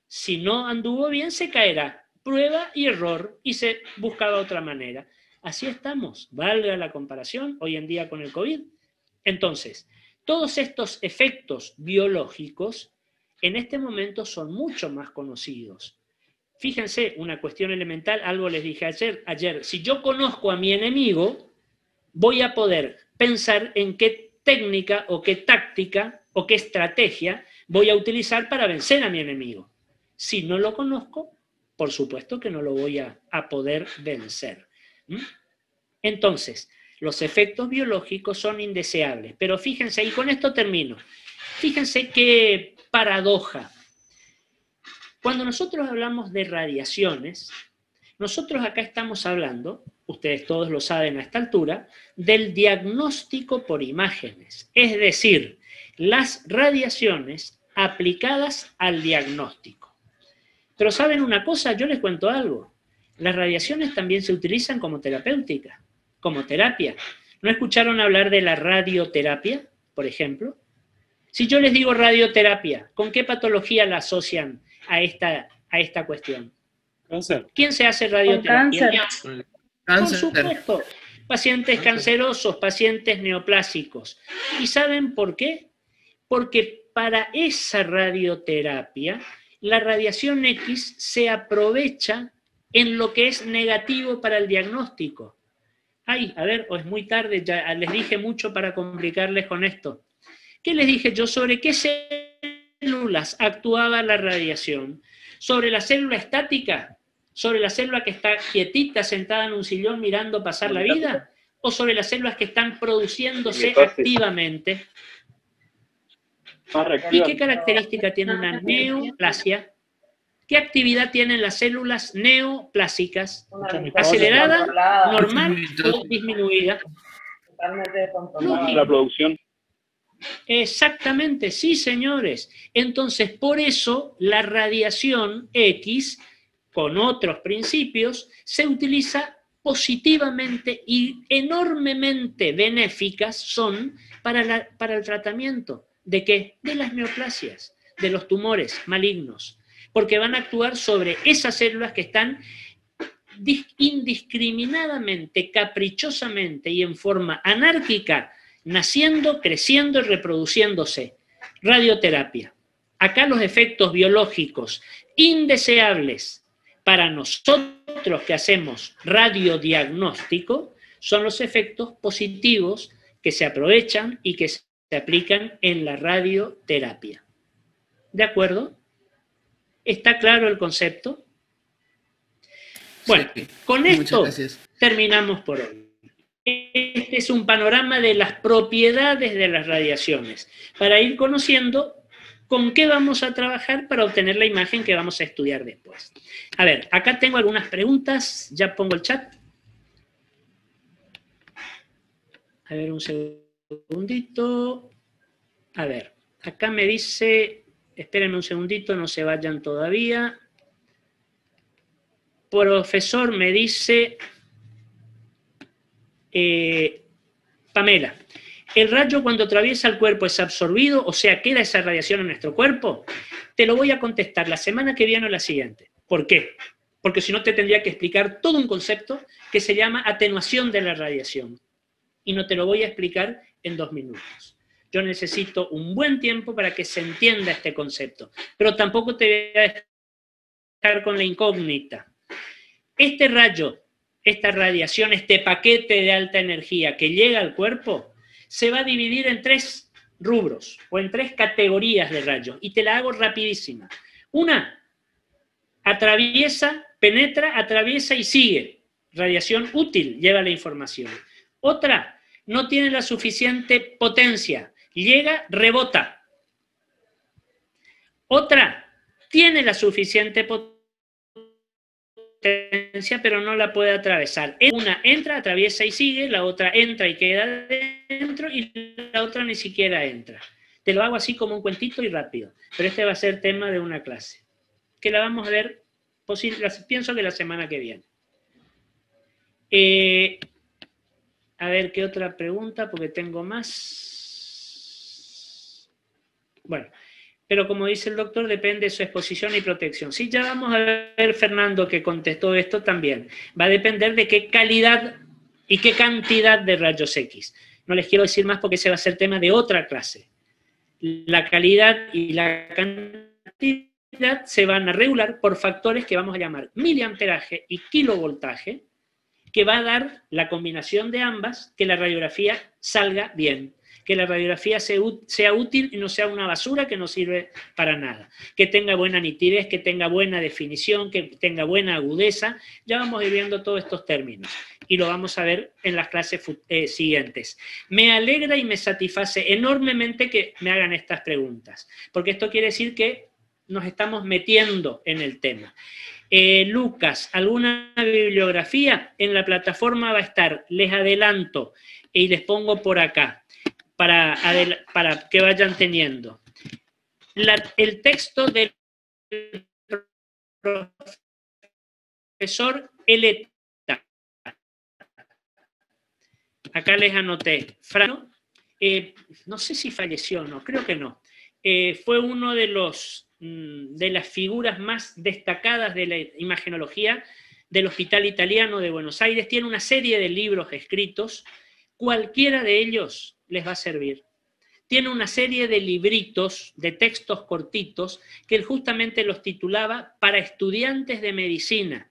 Si no anduvo bien, se caerá. Prueba y error y se buscaba otra manera. Así estamos, valga la comparación, hoy en día con el COVID. Entonces, todos estos efectos biológicos en este momento son mucho más conocidos. Fíjense, una cuestión elemental, algo les dije ayer, si yo conozco a mi enemigo, voy a poder pensar en qué técnica o qué táctica o qué estrategia voy a utilizar para vencer a mi enemigo. Si no lo conozco, por supuesto que no lo voy a poder vencer. Entonces, los efectos biológicos son indeseables. Pero fíjense, y con esto termino, fíjense qué paradoja. Cuando nosotros hablamos de radiaciones, nosotros acá estamos hablando, ustedes todos lo saben a esta altura, del diagnóstico por imágenes. Es decir, las radiaciones aplicadas al diagnóstico. Pero ¿saben una cosa? Yo les cuento algo. Las radiaciones también se utilizan como terapéutica, como terapia. ¿No escucharon hablar de la radioterapia, por ejemplo? Si yo les digo radioterapia, ¿con qué patología la asocian a esta cuestión? Cáncer. ¿Quién se hace radioterapia? Cáncer. Por supuesto. Pacientes cancerosos, pacientes neoplásicos. ¿Y saben por qué? Porque para esa radioterapia, la radiación X se aprovecha en lo que es negativo para el diagnóstico. Ay, a ver, o es muy tarde, ya les dije mucho para complicarles con esto. ¿Qué les dije yo? ¿Sobre qué células actuaba la radiación? ¿Sobre la célula estática? ¿Sobre la célula que está quietita, sentada en un sillón mirando pasar la vida? ¿O sobre las células que están produciéndose activamente? ¿Y qué característica tiene una neoplasia? ¿Qué actividad tienen las células neoplásicas? ¿Acelerada, normal o disminuida? La producción. Exactamente, sí, señores. Entonces, por eso la radiación X, con otros principios, se utiliza positivamente y enormemente benéficas son para el tratamiento. ¿De qué? De las neoplasias, de los tumores malignos, porque van a actuar sobre esas células que están indiscriminadamente, caprichosamente y en forma anárquica, naciendo, creciendo y reproduciéndose. Radioterapia. Acá los efectos biológicos indeseables para nosotros que hacemos radiodiagnóstico son los efectos positivos que se aprovechan y que se aplican en la radioterapia. ¿De acuerdo? ¿Está claro el concepto? Bueno, Sí. con Muchas esto gracias. terminamos por hoy. Este es un panorama de las propiedades de las radiaciones, para ir conociendo con qué vamos a trabajar para obtener la imagen que vamos a estudiar después. A ver, acá tengo algunas preguntas, ya pongo el chat. A ver, un segundito. A ver, acá me dice, espérenme un segundito, no se vayan todavía. Profesor, me dice Pamela, ¿el rayo cuando atraviesa el cuerpo es absorbido? O sea, ¿queda esa radiación en nuestro cuerpo? Te lo voy a contestar la semana que viene o la siguiente. ¿Por qué? Porque si no te tendría que explicar todo un concepto que se llama atenuación de la radiación. Y no te lo voy a explicar en 2 minutos. Yo necesito un buen tiempo para que se entienda este concepto. Pero tampoco te voy a dejar con la incógnita. Este rayo, esta radiación, este paquete de alta energía que llega al cuerpo, se va a dividir en 3 rubros o en 3 categorías de rayos. Y te la hago rapidísima. Una, atraviesa, penetra, atraviesa y sigue. Radiación útil, lleva la información. Otra, no tiene la suficiente potencia. Llega, rebota. Otra, tiene la suficiente potencia, pero no la puede atravesar. Una entra, atraviesa y sigue, la otra entra y queda dentro y la otra ni siquiera entra. Te lo hago así como un cuentito y rápido, pero este va a ser tema de una clase, que la vamos a ver, pienso que la semana que viene. A ver, ¿qué otra pregunta? Porque tengo más. Bueno, pero como dice el doctor, depende de su exposición y protección. Sí, ya vamos a ver, Fernando, que contestó esto también. Va a depender de qué calidad y qué cantidad de rayos X. No les quiero decir más porque ese va a ser tema de otra clase. La calidad y la cantidad se van a regular por factores que vamos a llamar miliamperaje y kilovoltaje, que va a dar la combinación de ambas, que la radiografía salga bien, que la radiografía sea útil y no sea una basura que no sirve para nada, que tenga buena nitidez, que tenga buena definición, que tenga buena agudeza. Ya vamos a ir viendo todos estos términos y lo vamos a ver en las clases siguientes. Me alegra y me satisface enormemente que me hagan estas preguntas, porque esto quiere decir que nos estamos metiendo en el tema. Lucas, ¿alguna bibliografía? En la plataforma va a estar, les adelanto, y les pongo por acá, para que vayan teniendo. El texto del profesor Eleta. Acá les anoté. Frano, no sé si falleció o no, creo que no. Fue uno de las figuras más destacadas de la imagenología del Hospital Italiano de Buenos Aires. Tiene una serie de libros escritos, cualquiera de ellos les va a servir. Tiene una serie de libritos, de textos cortitos, que él justamente los titulaba para estudiantes de medicina,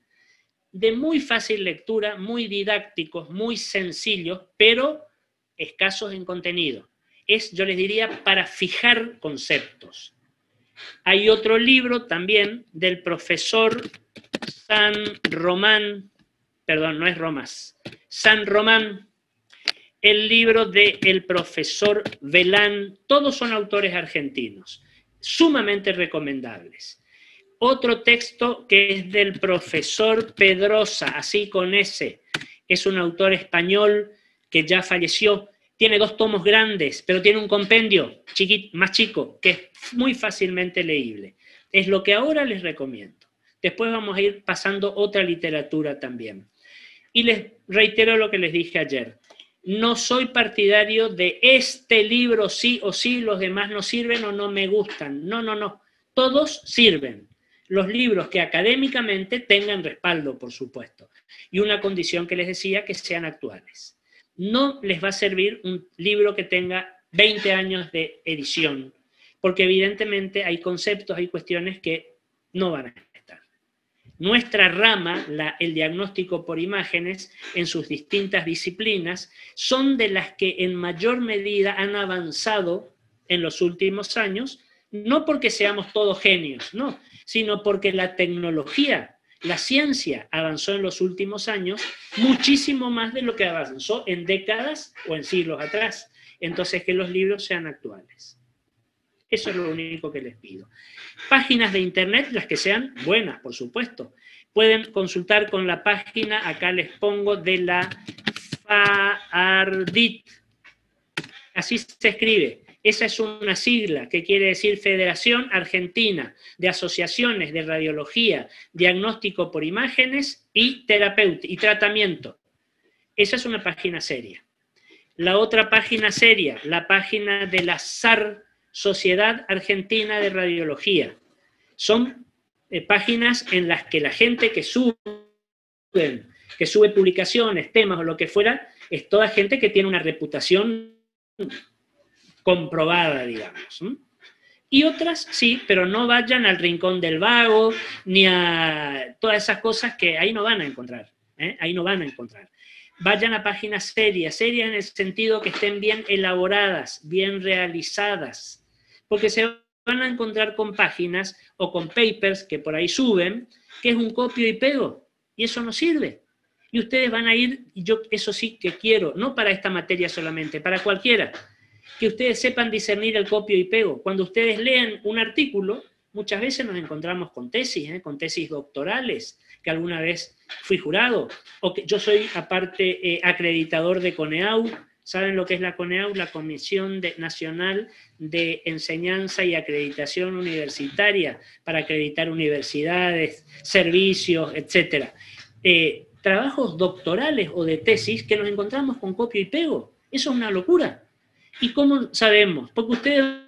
de muy fácil lectura, muy didácticos, muy sencillos, pero escasos en contenido. Yo les diría, para fijar conceptos. Hay otro libro también del profesor San Román, el libro del profesor Velán, todos son autores argentinos, sumamente recomendables. Otro texto que es del profesor Pedrosa, así con S, es un autor español que ya falleció, tiene 2 tomos grandes, pero tiene un compendio más chico, que es muy fácilmente leíble. Es lo que ahora les recomiendo. Después vamos a ir pasando otra literatura también. Y les reitero lo que les dije ayer. No soy partidario de este libro sí o sí, los demás no sirven o no me gustan. No, no, no. Todos sirven. Los libros que académicamente tengan respaldo, por supuesto. Y una condición que les decía, que sean actuales. No les va a servir un libro que tenga 20 años de edición, porque evidentemente hay conceptos, hay cuestiones que no van a estar. Nuestra rama, el diagnóstico por imágenes, en sus distintas disciplinas, son de las que en mayor medida han avanzado en los últimos años, no porque seamos todos genios, no, sino porque la tecnología, la ciencia avanzó en los últimos años muchísimo más de lo que avanzó en décadas o en siglos atrás. Entonces, que los libros sean actuales. Eso es lo único que les pido. Páginas de internet, las que sean buenas, por supuesto. Pueden consultar con la página, acá les pongo, de la FAARDIT. Así se escribe. Esa es una sigla que quiere decir Federación Argentina de Asociaciones de Radiología, Diagnóstico por Imágenes y Tratamiento. Esa es una página seria. La otra página seria, la página de la SAR, Sociedad Argentina de Radiología. Son páginas en las que la gente que sube publicaciones, temas o lo que fuera, es toda gente que tiene una reputación comprobada, digamos. Y otras sí, pero no vayan al Rincón del Vago, ni a todas esas cosas que ahí no van a encontrar. Ahí no van a encontrar. Vayan a páginas serias en el sentido que estén bien elaboradas, bien realizadas, porque se van a encontrar con páginas o con papers que por ahí suben, que es un copio y pego, y eso no sirve. Y ustedes van a ir, y yo eso sí que quiero, no para esta materia solamente, para cualquiera, que ustedes sepan discernir el copio y pego. Cuando ustedes leen un artículo, muchas veces nos encontramos con tesis doctorales, que alguna vez fui jurado, o que yo soy aparte acreditador de CONEAU, ¿Saben lo que es la CONEAU? La Comisión Nacional de Enseñanza y Acreditación Universitaria, para acreditar universidades, servicios, etc. Trabajos doctorales o de tesis que nos encontramos con copio y pego. Eso es una locura. ¿Y cómo sabemos? Porque ustedes